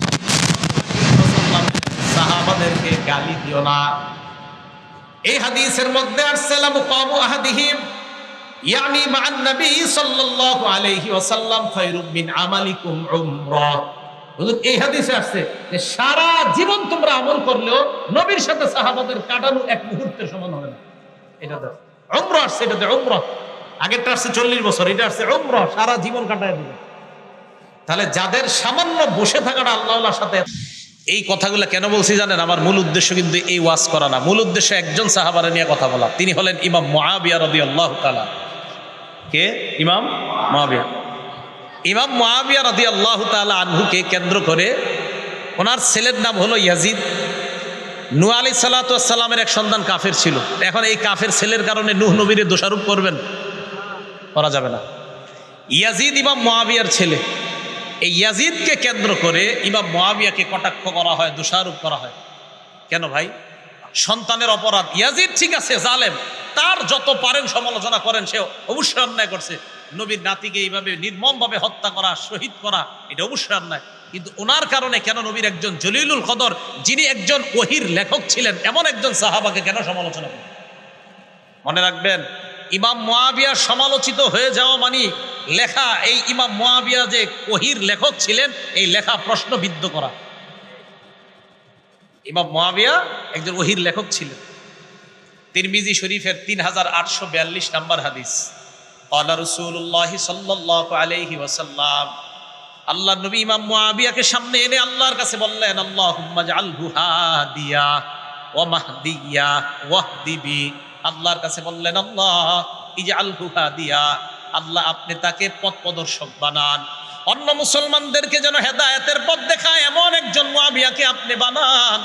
সাহাবাদেরকে গালি দিও না। এই হাদিসের মধ্যে আসছে লা মুকামু আহাদিহিম ইয়ানি মা'আন নবী সাল্লাল্লাহু আলাইহি ওয়াসাল্লাম খায়রুম মিন আমালিকুম উমরাহ। এই হাদিসে আসছে যে সারা জীবন তোমরা আমল করলেও নবীর সাথে সাহাবাদের কাটানো এক মুহূর্তের সমান হবে না। এটা তো উমরাহ আসছে, এটাতে উমরাহ, আগেরটা আসছে 40 বছর, এটা আসছে উমরাহ, সারা জীবন কাটায় দিবে। তাহলে যাদের সামান্য বসে থাকাটা আল্লাহর সাথে, এই কথাগুলো কেন বলছি জানেন? আমার মূল উদ্দেশ্য কিন্তু এই ওয়াজ করা না, মূল উদ্দেশ্য একজন সাহাবারে নিয়ে কথা বলা। তিনি হলেন ইমাম মুআবিয়া রাদিয়াল্লাহু তাআলা। কে? ইমাম মুআবিয়া। ইমাম মুআবিয়া রাদিয়াল্লাহু তাআলা আনহুকে কেন্দ্র করে, ওনার ছেলের নাম হলো ইয়াজিদ। নূহ আলাইহিস সালাতু ওয়াস সালামের এক সন্তান কাফের ছিল। এখন এই কাফের ছেলের কারণে নূহ নবীরে দোষারোপ করবেন? করা যাবে না। ইয়াজিদ ইমাম মুআবিয়ার ছেলে। এই ইয়াজিদকে কেন্দ্র করে ইমাম মুআবিয়াকে কটাক্ষ করা হয়, দোষারোপ করা হয়। কেন ভাই? সন্তানের অপরাধ। ইয়াজিদ ঠিক আছে জালেম, তার যত পারেন সমালোচনা করেন, সে অবশ্যই অন্যায় করছে। নবীর নাতিকে এইভাবে নির্মমভাবে হত্যা করা, শহীদ করা, এটা অবশ্যই অন্যায়। কিন্তু ওনার কারণে কেন নবীর একজন জলিলুল কদর, যিনি একজন ওহীর লেখক ছিলেন, এমন একজন সাহাবাকে কেন সমালোচনা করেন? মনে রাখবেন, ইমাম মুআবিয়া সমালোচিত হয়ে যাওয়া মানে লেখা, এই ইমাম মুআবিয়া যে ওহীর লেখক ছিলেন, এই লেখা প্রশ্নবিদ্ধ করা। ইমাম মুআবিয়া একজন ওহীর লেখক ছিলেন। তিরমিজি শরীফের 3842 নম্বর হাদিস। ক্বালা রাসূলুল্লাহ সাল্লাল্লাহু আলাইহি ওয়াসাল্লাম, আল্লাহ নবী ইমাম মুআবিয়াকে সামনে এনে আল্লাহর কাছে বললেন, আল্লাহুম্মা জাআলহু হাদিয়া ওয়া মাহদিয়া ওয়াহদি বি। আল্লাহর কাছে বললেন, আল্লাহ ইজআলহু হাদিয়া, আল্লাহ আপনি তাকে পথ প্রদর্শক বানান, অন্য মুসলমানদেরকে যেন হেদায়েতের পথ দেখায় এমন একজন মুআবিয়াকে আপনি বানান।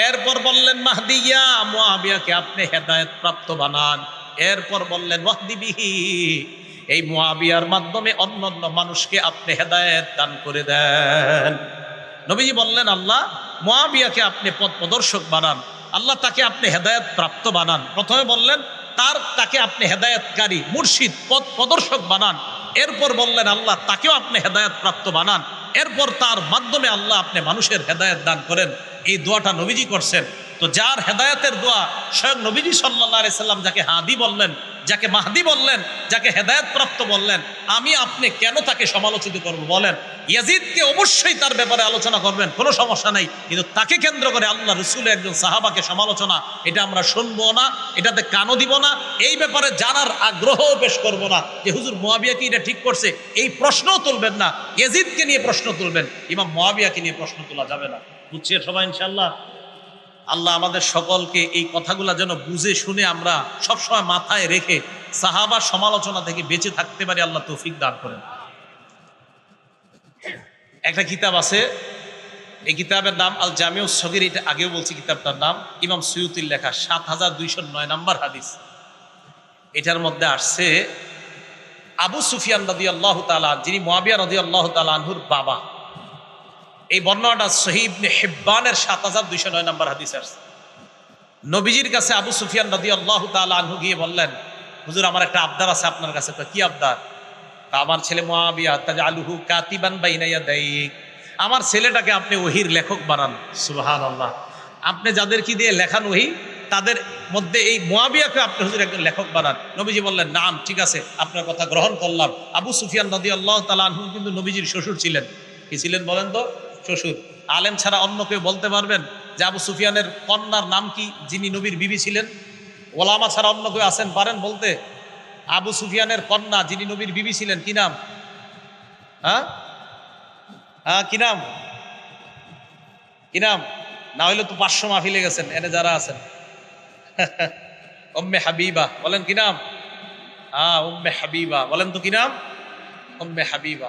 এরপর বললেন মাহদিয়া, মুআবিয়াকে আপনি হেদায়েত প্রাপ্ত বানান। এরপর বললেন ওয়াহদি বিহি, এই মুআবিয়ার মাধ্যমে অন্যান্য মানুষকে আপনি হেদায়েত দান করে দেন। নবীজি বললেন, আল্লাহ মুআবিয়াকে আপনি পথ প্রদর্শক বানান, আল্লাহ তাকে আপনি হেদায়েত প্রাপ্ত বানান। প্রথমে বললেন তাকে আপনি হেদায়েতকারী, মুর্শিদ, পথ প্রদর্শক বানান। এরপর বললেন আল্লাহ তাকেও আপনি হেদায়েত প্রাপ্ত বানান, এরপর তার মাধ্যমে আল্লাহ আপনি মানুষের হেদায়েত দান করেন। এই দোয়াটা নবীজি করছেন। তো যার হেদায়েতের দোয়া স্বয়ং নবীজি সাল্লাল্লাহু আলাইহি সাল্লাম যাকে হাদি বললেন, যাকে মাহদি বললেন, যাকে হেদায়েত প্রাপ্ত বললেন, আমি আপনি কেন তাকে সমালোচিত করব বলেন? ইয়াজিদকে অবশ্যই তার ব্যাপারে আলোচনা করবেন, কোনো সমস্যা নাই, কিন্তু তাকে কেন্দ্র করে আল্লাহ রসুলের একজন সাহাবাকে সমালোচনা, এটা আমরা শুনবো না, এটাতে কানও দিব না, এই ব্যাপারে জানার আগ্রহও পেশ করব না যে হুজুর মুয়াবিয়া কি এটা ঠিক করছে, এই প্রশ্নও তুলবেন না। ইয়াজিদকে নিয়ে প্রশ্ন তুলবেন, ইমাম মুয়াবিয়াকে নিয়ে প্রশ্ন তোলা যাবে না। বুঝছেন সবাই ইনশাআল্লাহ? আল্লাহ আমাদের সকলকে এই কথাগুলা যেন বুঝে শুনে আমরা সবসময় মাথায় রেখে সাহাবার সমালোচনা থেকে বেঁচে থাকতে পারি, আল্লাহ তৌফিক দান করেন। একটা কিতাব আছে, এই কিতাবের নাম আল জামিউস সগীর, এটা আগেও বলছি কিতাবটার নাম, ইমাম সুয়ুতির লেখা, ৭,২০৯ নম্বর হাদিস। এটার মধ্যে আসছে আবু সুফিয়ান রাদিয়াল্লাহু তাআলা, যিনি মুয়াবিয়া রাদিয়াল্লাহু তাআলা আনহুর বাবা, এই বর্ণনাটা সহিহ ইবনে হিব্বানের ৭,২০৯ নম্বর হাদিস আসছে। নবীজির কাছে আবু সুফিয়ান রাদিয়াল্লাহু তাআলা আনহু গিয়ে বললেন, হুজুর আমার একটা আবদার আছে আপনার কাছে। কি আবদার? আমার ছেলে মুয়াবিয়া তাজআলুহু কাতিবান বাইনা ইয়াদাইক, আমার ছেলেটাকে আপনি ওহীর লেখক বানান। সুবহানাল্লাহ, আপনি যাদেরকে দিয়ে লেখান ওহী, তাদের মধ্যে এই মুয়াবিয়াকে আপনি হুজুর একজন লেখক বানান। নবীজি বললেন নাম, ঠিক আছে, আপনার কথা গ্রহণ করলাম। আবু সুফিয়ান রাদিয়াল্লাহু তাআলা আনহু কিন্তু নবীজির শ্বশুর ছিলেন। কি ছিলেন বলেন তো? শ্বশুর। আলেম ছাড়া অন্য কেউ বলতে পারবেন যে আবু সুফিয়ানের কন্যার নাম কি, যিনি নবীর বিবি ছিলেন? ওলামা ছাড়া অন্য কেউ আছেন পারেন বলতে? আবু সুফিয়ানের কন্যা যিনি নবীর বিবি ছিলেন, কি নাম? হ্যাঁ হ্যাঁ, কি নাম? কি নাম? না হইলে তো 500 মাহফিলে গেছেন এনে যারা আছেন। উম্মে হাবিবা, বলেন কি নাম? হ্যাঁ, উম্মে হাবিবা, বলেন তো কি নাম? উম্মে হাবিবা।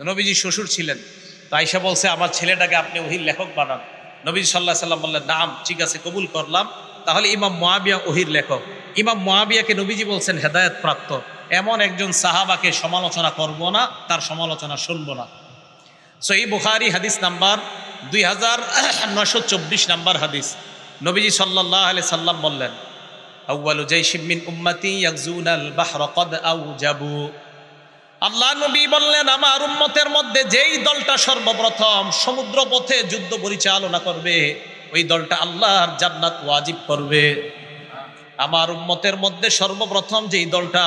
নবীজি শ্বশুর ছিলেন। তো আয়েশা বলছে আমার ছেলেটাকে আপনি ওহীর লেখক বানান। নবী সাল্লাল্লাহু আলাইহি সাল্লাম বললেন নাম, ঠিক আছে, কবুল করলাম। তাহলে ইমাম মুয়াবিয়া ওহীর লেখক। ইমাম মুয়াবিয়াকে নবীজি বলছেন হেদায়েত প্রাপ্ত। এমন একজন সাহাবাকে সমালোচনা করব না, তার সমালোচনা শুনবো না। সহিহ বুখারী হাদিস নাম্বার 2924 নাম্বার হাদিস। নবীজি সাল্লাল্লাহু আলাইহি সাল্লাম বললেন আউয়ালু জাইশিম মিন উম্মতি ইয়াগজুনাল বাহরা ক্বাদ আউজাবু। আল্লাহ নবী বললেন আমার উম্মতের মধ্যে যেই দলটা সর্বপ্রথম সমুদ্র পথে যুদ্ধ পরিচালনা করবে, ওই দলটা আল্লাহর জান্নাত ওয়াজিব করবে। আমার উম্মতের মধ্যে সর্বপ্রথম যেই দলটা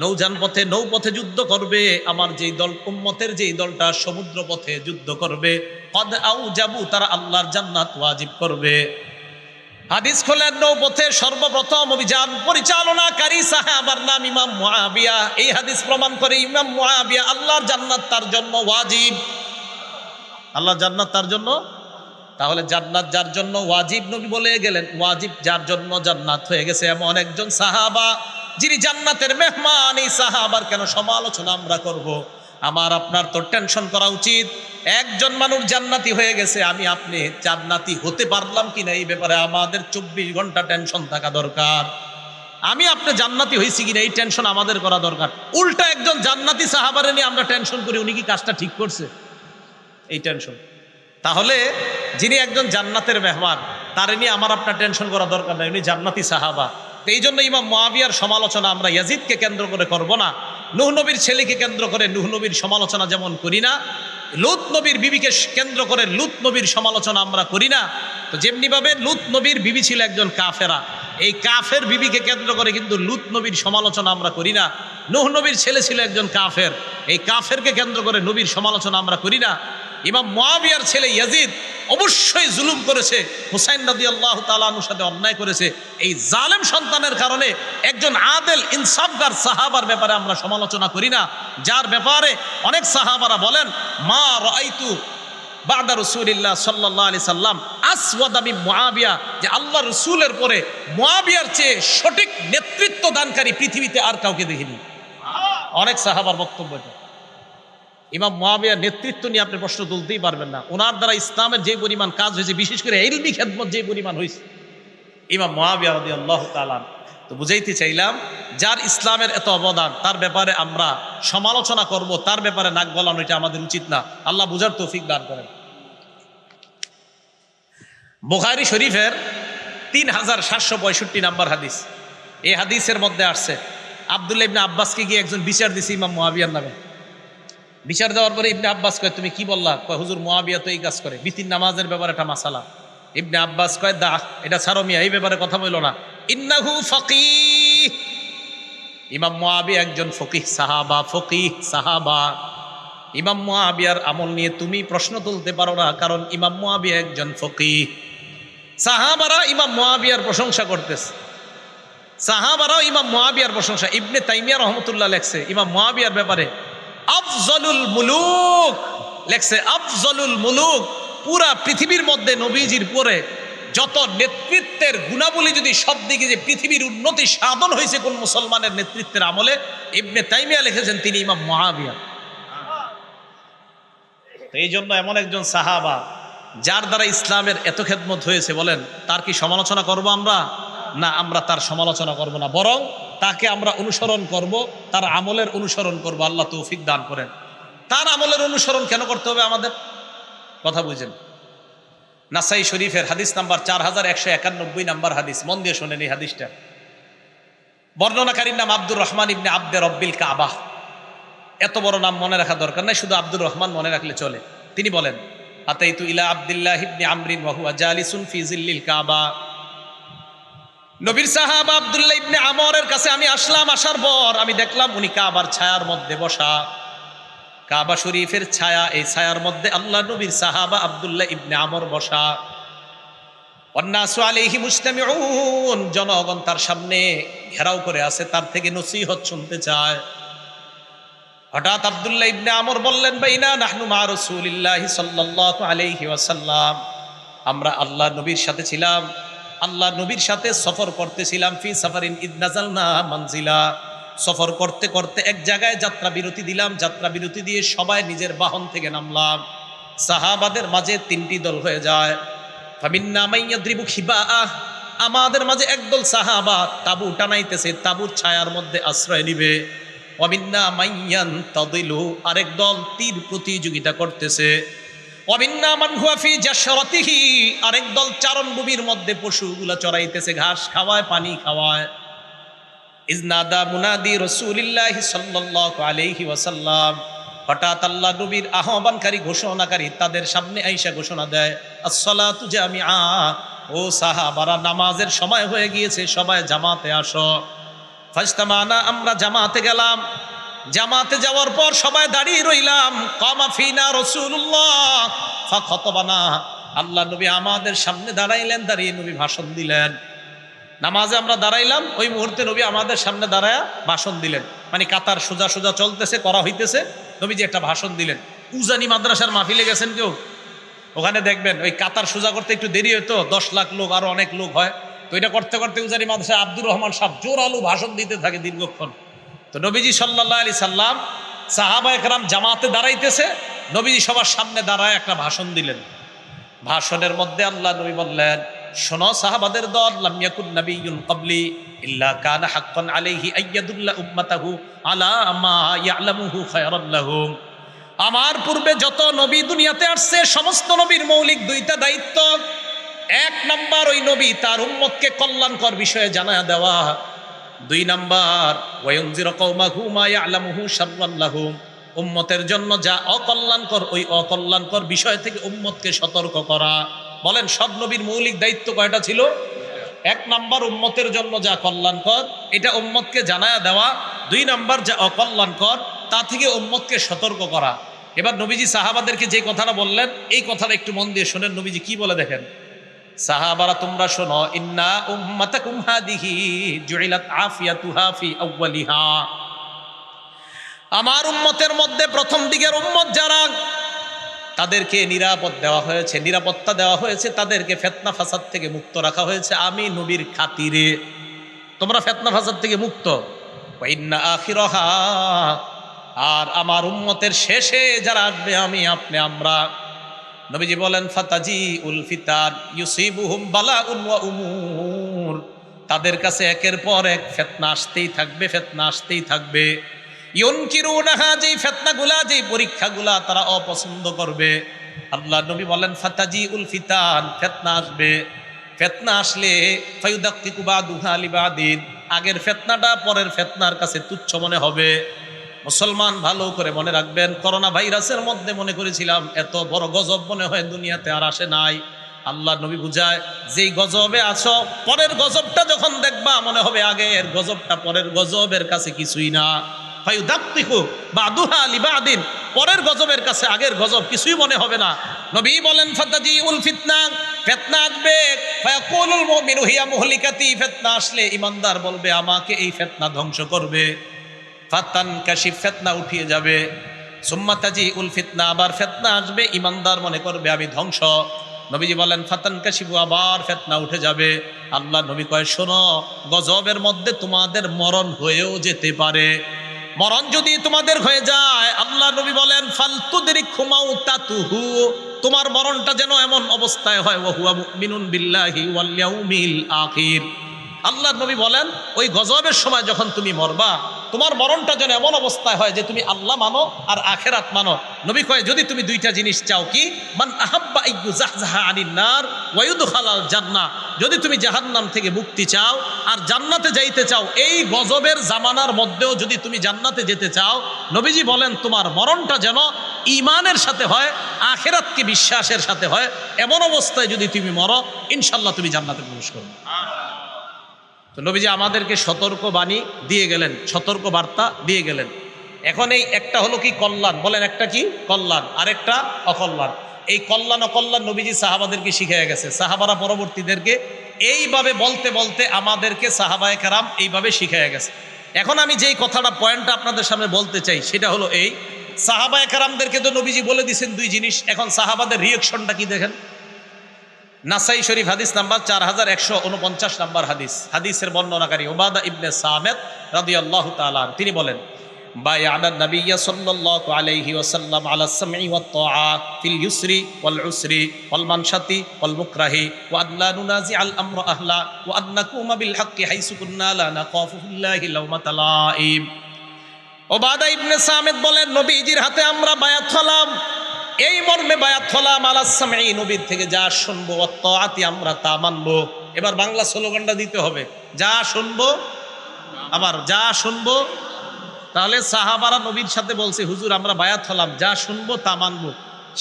নৌযান পথে নৌপথে যুদ্ধ করবে, আমার যেই দল উম্মতের যেই দলটা সমুদ্র পথে যুদ্ধ করবে, ক্বাদ আউজাবু, তারা আল্লাহর জান্নাত ওয়াজিব করবে। হাদিস খোলেন নৌপথে সর্বপ্রথম অভিযান পরিচালনাকারী সাহাবার নাম ইমাম মুয়াবিয়া। এই হাদিস প্রমাণ করে ইমাম মুয়াবিয়া আল্লাহর জান্নাত তার জন্য ওয়াজিব। আল্লাহর জান্নাত তার জন্য, তাহলে জান্নাত যার জন্য ওয়াজিব, নবী বলে গেলেন ওয়াজিব যার জন্য জান্নাত হয়ে গেছে এমন একজন সাহাবা যিনি জান্নাতের মেহমান। এই সাহাবার কেন সমালোচনা আমরা করব? আমার আপনার তো টেনশন করা উচিত। একজন মানুষ জান্নাতি হয়ে গেছে, আমি আপনি জান্নাতি হতে পারলাম কিনা এই ব্যাপারে আমাদের 24 ঘন্টা টেনশন থাকা দরকার। আমি আপনি জান্নাতি হয়েছি কিনা এই টেনশন আমাদের করা দরকার। উল্টা একজন জান্নাতি সাহাবারে নিয়ে আমরা টেনশন করি উনি কি কাজটা ঠিক করছে, এই টেনশন। তাহলে যিনি একজন জান্নাতের মেহমান, তারে নিয়ে আমার আপনার টেনশন করা দরকার নাই, উনি জান্নাতি সাহাবা। তো এই জন্য ইমাম মুয়াবিয়ার সমালোচনা আমরা ইয়াজিদকে কেন্দ্র করে করব না। নূহ নবীর ছেলেকে কেন্দ্র করে নূহ নবীর সমালোচনা যেমন করি না, লূত নবীর বিবিকে কেন্দ্র করে লূত নবীর সমালোচনা আমরা করি না, তো যেমনিভাবে লূত নবীর বিবি ছিল একজন কাফেরা, এই কাফের বিবিকে কেন্দ্র করে কিন্তু লূত নবীর সমালোচনা আমরা করি না। নূহ নবীর ছেলে ছিল একজন কাফের, এই কাফেরকে কেন্দ্র করে নবীর সমালোচনা আমরা করি না। ইমাম মুয়াবিয়ার ছেলে ইয়াজিদ অবশ্যই জুলুম করেছে, হুসাইন রাদিয়াল্লাহু তাআলা আনহুর সাথে অন্যায় করেছে। এই জালেম সন্তানের কারণে একজন আদেল ইনসাফগার সাহাবার ব্যাপারে আমরা সমালোচনা করি না, যার ব্যাপারে অনেক সাহাবারা বলেন মা রাআইতু বাদা রাসূলিল্লাহ সাল্লাল্লাহু আলাইহি সাল্লাম আসওয়াদা মিন মুয়াবিয়া, যে আল্লাহ রাসূলের পরে মুয়াবিয়ার চেয়ে সঠিক নেতৃত্ব দানকারী পৃথিবীতে আর কাউকে দেখিনি। অনেক সাহাবার বক্তব্য এটা। ইমাম মুয়াবিয়ার নেতৃত্ব নিয়ে আপনি প্রশ্ন তুলতেই পারবেন না। ওনার দ্বারা ইসলামের যে পরিমাণ কাজ হয়েছে, বিশেষ করে ইলমি খেদমত যে পরিমাণ হয়েছে, ইমাম মুয়াবিয়া রাদিয়াল্লাহু তাআলা। তো বুঝাইতে চাইলাম যার ইসলামের এত অবদান, তার ব্যাপারে আমরা সমালোচনা করব, তার ব্যাপারে নাক গলানো এটা আমাদের উচিত না। আল্লাহ বুঝার তৌফিক দান করেন। বুখারী শরীফের 3765 নাম্বার হাদিস। এই হাদিসের মধ্যে আসছে আব্দুল্লাহ ইবনে আব্বাসকে গিয়ে একজন বিচার দিছে ইমাম মুয়াবিয়ার নামে। বিচার দেওয়ার পরে ইবনে আব্বাস কয় তুমি কি বললা? কয় হুজুর মুয়াবিয়া তো এই কাজ করে, বিতির নামাজের ব্যাপারে একটা মাসালা। ইবনে আব্বাস কয় দা এটা ছাড়ো মিয়া, এই ব্যাপারে কথা বললো না। ইন্নাহু ফাকিহ, ইমাম মুয়াবিয়া একজন ফকিহ সাহাবা, ফকিহ সাহাবা। ইমাম মুয়াবিয়ার আমল নিয়ে তুমি প্রশ্ন তুলতে পারো না, কারণ ইমাম মুয়াবিয়া একজন ফকিহ। সাহাবারা ইমাম মুয়াবিয়ার প্রশংসা করতেছে, সাহাবারাও ইমাম মুয়াবিয়ার প্রশংসা। ইবনে তাইমিয়া রহমতুল্লাহ লেখছে ইমাম মুয়াবিয়ার ব্যাপারে, আফজলুল মুলুক লেখছে, আফজলুল মুলুক। পুরা পৃথিবীর মধ্যে নবীজির পরে যত নেতৃত্বের গুণাবলী যদি সব দিকে যে পৃথিবীর উন্নতি সাধন হয়েছে কোন মুসলমানের নেতৃত্বের আমলে, ইবনে তাইমিয়া লিখেছেন তিনি ইমাম মুয়াবিয়া। তো এই জন্য এমন একজন সাহাবা যার দ্বারা ইসলামের এত খেদমত হয়েছে, বলেন তার কি সমালোচনা করব আমরা? না, আমরা তার সমালোচনা করব না, বরং তাকে আমরা অনুসরণ করব, তার আমলের অনুসরণ করব। আল্লাহ তৌফিক দান করেন। তার আমলের অনুসরণ কেন করতে হবে আমাদের? কথা বুঝেন। নাসাই শরীফের হাদিস নাম্বার 4191 নাম্বার হাদিস, মন দিয়ে শোনেন এই হাদিসটা। বর্ণনাকারীর নাম আব্দুর রহমান ইবনে আব্দে রব্বিল কাবাহ। এত বড় নাম মনে রাখা দরকার নাই, শুধু আব্দুর রহমান মনে রাখলে চলে। তিনি বলেন, আতাইতু ইলা আব্দুল্লাহ ইবনে আমরিন ওয়া হুয়া জালিসুন ফি জিল্লিল কাবা। নবীর সাহাবা আব্দুল্লাহ ইবনে আমরের কাছে আমি আসলাম, আসার পর আমি দেখলাম উনি কাবার ছায়ার মধ্যে বসা। কাবা শরীফের ছায়া, এই ছায়ার মধ্যে আল্লাহ নবীর সাহাবা আব্দুল্লাহ ইবনে আমর বসা। ওয়ান্নাসু আলাইহি মুজতামিউন, জনগণ তার সামনে ঘেরাও করে আছে, তার থেকে নসিহত শুনতে চায়। হঠাৎ আব্দুল্লাহ ইবনে আমর বললেন, বাইনা নাহনু মা রাসূলিল্লাহি সাল্লাল্লাহু আলাইহি ওয়াসাল্লাম, আমরা আল্লাহ নবীর সাথে ছিলাম, আল্লাহ নবীর সাথে সফর করতেছিলাম। ফি সাফারিন ইদ নাযালনা মানজিলা, সফর করতে করতে এক জায়গায় যাত্রা বিরতি দিলাম, যাত্রা বিরতি দিয়ে সবাই নিজের বাহন থেকে নামলাম। সাহাবাদের মাঝে তিনটি দল হয়ে যায়। ফামিন্না মাইয়াদ্রিবু খিবাআহ, আমাদের মাঝে একদল সাহাবা তাবু টানাইতেছে, তাবুর ছায়ার মধ্যে আশ্রয় নিবে। ওয়ামিন্না মাইয়ান তাদিলু, আরেক দল তীর প্রতিযোগিতা করতেছে। ওয়ামিন্না মান হুয়া ফি জাশরাতিহি, আরেক দল চারণভূমির মধ্যে পশুগুলা চড়াইতেছে, ঘাস খাওয়ায়, পানি খাওয়ায়। ইজনাদা মুনাদি রাসূলিল্লাহি সাল্লাল্লাহু আলাইহি ওয়াসাল্লাম, হঠাৎ আল্লাহ নবীর আহ্বানকারী ঘোষণাকারী তাদের সামনে আইসা ঘোষণা দেয়, আসসালাতু জামিআ, ও সাহাবারা নামাজের সময় হয়ে গিয়েছে, সবাই জামাতে আসো। ফাজতামানা, আমরা জামাতে গেলাম। জামাতে যাওয়ার পর সবাই দাঁড়িয়ে রইলাম। কামা ফিনা রাসূলুল্লাহ ফাখাতাবানা, আল্লাহ নবী আমাদের সামনে দাঁড়াইলেন, দাঁড়িয়ে নবী ভাষণ দিলেন। নামাজে আমরা দাঁড়াইলাম, ওই মুহূর্তে নবী আমাদের সামনে দাঁড়ায়া ভাষণ দিলেন। মানে কাতার সোজা সোজা চলতেছে, করা হইতেছে, নবীজি একটা ভাষণ দিলেন। উজানি মাদ্রাসার মাহফিলে গেছেন কেউ? ওখানে দেখবেন ওই কাতার সোজা করতে একটু দেরি হতো, 10 লাখ লোক আরো অনেক লোক হয়, তো এটা করতে করতে উজানি মাদ্রাসায় আব্দুর রহমান সাহেব জোরালো ভাষণ দিতে থাকে দীর্ঘক্ষণ। তো নবীজি সাল্লাল্লাহু আলাইহি সাল্লাম, সাহাবা একরাম জামাতে দাঁড়াইতেছে, নবীজি সবার সামনে দাঁড়ায় একটা ভাষণ দিলেন। ভাষণের মধ্যে আল্লাহ নবী বললেন, শোনো সাহাবাদের দল, লাম ইয়াকুন নাবিয়্যুন ক্বাবলি ইল্লা কানা হাক্কান আলাইহি আইয়াদুল্লা উম্মাতাহু আলা মা ইয়ালামুহু খায়রান লাহুম। আমার পূর্বে যত নবী দুনিয়াতে আসছে, সমস্ত নবীর মৌলিক দুইটা দায়িত্ব। এক নাম্বার, ওই নবী তার উম্মতকে কল্যাণকর বিষয়ে জানায়া দেওয়া। 2 নাম্বার, ওয়ায়ুনজিরু কওমাহু মা ইয়ালামুহু শাররান লাহুম, উম্মতের জন্য যা অকল্যাণকর, ওই অকল্যাণকর বিষয় থেকে উম্মতকে সতর্ক করা। বলেন সব নবীর মৌলিক দায়িত্ব কয়টা ছিল? 1 নাম্বার, উম্মতের জন্য যা কল্যাণকর এটা উম্মতকে জানায়া দেওয়া। 2 নাম্বার, যা অকল্যাণকর তা থেকে উম্মতকে সতর্ক করা। এবার নবীজি সাহাবাদেরকে যে কথাটা বললেন, এই কথাটা একটু মন দিয়ে শোনেন। নবীজি কি বলে দেখেন, সাহাবারা তোমরা শোনো, ইন্না উম্মাতাকুম হাদিহি জুইলাত আফিয়াতুহা ফি আউয়ালিহা, আমার উম্মতের মধ্যে প্রথম দিকের উম্মত যারা, তাদেরকে নিরাপদ দেওয়া হয়েছে, নিরাপত্তা দেওয়া হয়েছে, তাদেরকে ফিতনা ফাসাদ থেকে মুক্ত রাখা হয়েছে আমি নবীর খাতিরে। তোমরা ফিতনা ফাসাদ থেকে মুক্ত। ওয়া ইন্না আখিরাহা, আর আমার উম্মতের শেষে যারা আসবে আমি আপনি আমরা, নবীজি বলেন, ফাতাজি উল ফিতান ইউসিবুহুম বালাউন ওয়া উমুর, তাদের কাছে একের পর এক ফিতনা আসতেই থাকবে, ফিতনা আসতেই থাকবে। ইউনকিরুনাহা, যেই ফিতনাগুলা, যেই পরীক্ষাগুলা তারা অপছন্দ করবে। আল্লাহ নবী বলেন, ফাতাজি উল ফিতান, ফিতনা আসবে। ফিতনা আসলে ফায়ুদাক্কিকু বাদুহা লিবাদিন, আগের ফিতনাটা পরের ফিতনার কাছে তুচ্ছ মনে হবে। মুসলমান ভালো করে মনে রাখবেন, করোনা ভাইরাসের মধ্যে মনে করেছিলাম এত বড় গজব মনে হয় দুনিয়াতে আর আসে নাই। আল্লাহ নবী বুঝায়, যেই গজবে আছো পরের গজবটা যখন দেখবা মনে হবে আগের গজবটা পরের গজবের কাছে কিছুই না। ফায়ুদাক্তিকু বাদুহা লিবাদিন, পরের গজবের কাছে আগের গজব কিছুই মনে হবে না। নবী বলেন ফাতাজিউল ফিতনা, ফিতনা আসবে, ফায়াকুলুল মুমিনু হিয়া মুহলিকাতি, ফিতনা আসলে ঈমানদার বলবে আমাকে এই ফিতনা ধ্বংস করবে। ফাতান কাশিফ, ফিতনা উঠিয়ে যাবে। সুম্মা তাজিউল ফিতনা, আবার ফিতনা আসবে, ঈমানদার মনে করবে আমি ধ্বংস। নবীজি বলেন ফাতান কাশিফু, আবার ফিতনা উঠে যাবে। আল্লাহ নবী কয় শোনো, গজবের মধ্যে তোমাদের মরণ হয়েও যেতে পারে। মরণ যদি তোমাদের হয়ে যায়, আল্লাহ নবী বলেন ফালতুদরিকহু মাউতাতুহু, তোমার মরণটা যেন এমন অবস্থায় হয় ওয়া হুয়া মুমিনুন বিল্লাহি ওয়াল ইয়াউমিল আখির। আল্লাহ নবী বলেন ওই গজবের সময় যখন তুমি মরবা, তোমার মরণটা যেন এমন অবস্থায় হয় যে তুমি আল্লাহ মানো আর আখেরাত মানো। নবী কয় যদি তুমি দুইটা জিনিস চাও, কি? মান আহাব্বা আইয়ুজাহজাহা আনিন নার ওয়া ইউদখালাল জান্নাহ, যদি তুমি জাহান্নাম থেকে মুক্তি চাও আর জান্নাতে যাইতে চাও, এই গজবের জামানার মধ্যেও যদি তুমি জান্নাতে যেতে চাও, নবীজি বলেন তোমার মরণটা যেন ঈমানের সাথে হয়, আখেরাতকে বিশ্বাসের সাথে হয়। এমন অবস্থায় যদি তুমি মরো, ইনশাআল্লাহ তুমি জান্নাতে প্রবেশ করবে। তো নবীজি আমাদেরকে সতর্ক বাণী দিয়ে গেলেন, সতর্ক বার্তা দিয়ে গেলেন। এখন এই একটা হলো কি কল্যাণ, বলেন একটা কি কল্যাণ, আরেকটা অকল্যাণ। এই কল্যাণ অকল্যাণ নবীজি সাহাবাদেরকে শিখিয়ে গেছে। সাহাবারা পরবর্তীদেরকে এইভাবে বলতে বলতে আমাদেরকে সাহাবায়ে কেরাম এইভাবে শিখিয়ে গেছে। এখন আমি যেই কথাটা পয়েন্টটা আপনাদের সামনে বলতে চাই সেটা হলো এই, সাহাবায়ে কেরামদেরকে তো নবীজি বলে দিয়েছেন দুই জিনিস, এখন সাহাবাদের রিয়েকশনটা কি দেখেন। নাসাই শরীফ হাদিস নাম্বার 4149 নাম্বার হাদিস, হাদিসের বর্ণনাকারী উবাদা ইবনে সামিত রাদিয়াল্লাহু তাআলা তিনি বলেন, বায়ানা নবিয়্য সাল্লাল্লাহু আলাইহি ওয়াসাল্লাম আলা সামঈ ওয়াত তাআ ফিল ইউসরি ওয়াল উসরি ওয়াল মানশাতি ওয়াল মুকরাহি ওয়া আল্লা নুনাজিআল আমরা আহলা ওয়া আন নাকুমা বিল হাক্কি হাইসু কুন্না লা নাখাফু ফিল্লাহি লাওমাতা লাঈম। উবাদা ইবনে সামিত বলেন নবীজির হাতে আমরা বায়াত হলাম, এই মর্মে বায়াত হলাম আলাস সামঈ, নবীর থেকে যা শুনবো, ওয়াত্তাআতি আমরা তা মানবো। এবার বাংলা স্লোগানটা দিতে হবে, যা শুনবো আবার যা শুনবো। তাহলে সাহাবারা নবীর সাথে বলছে হুজুর আমরা বায়াত হলাম, যা শুনবো তা মানবো।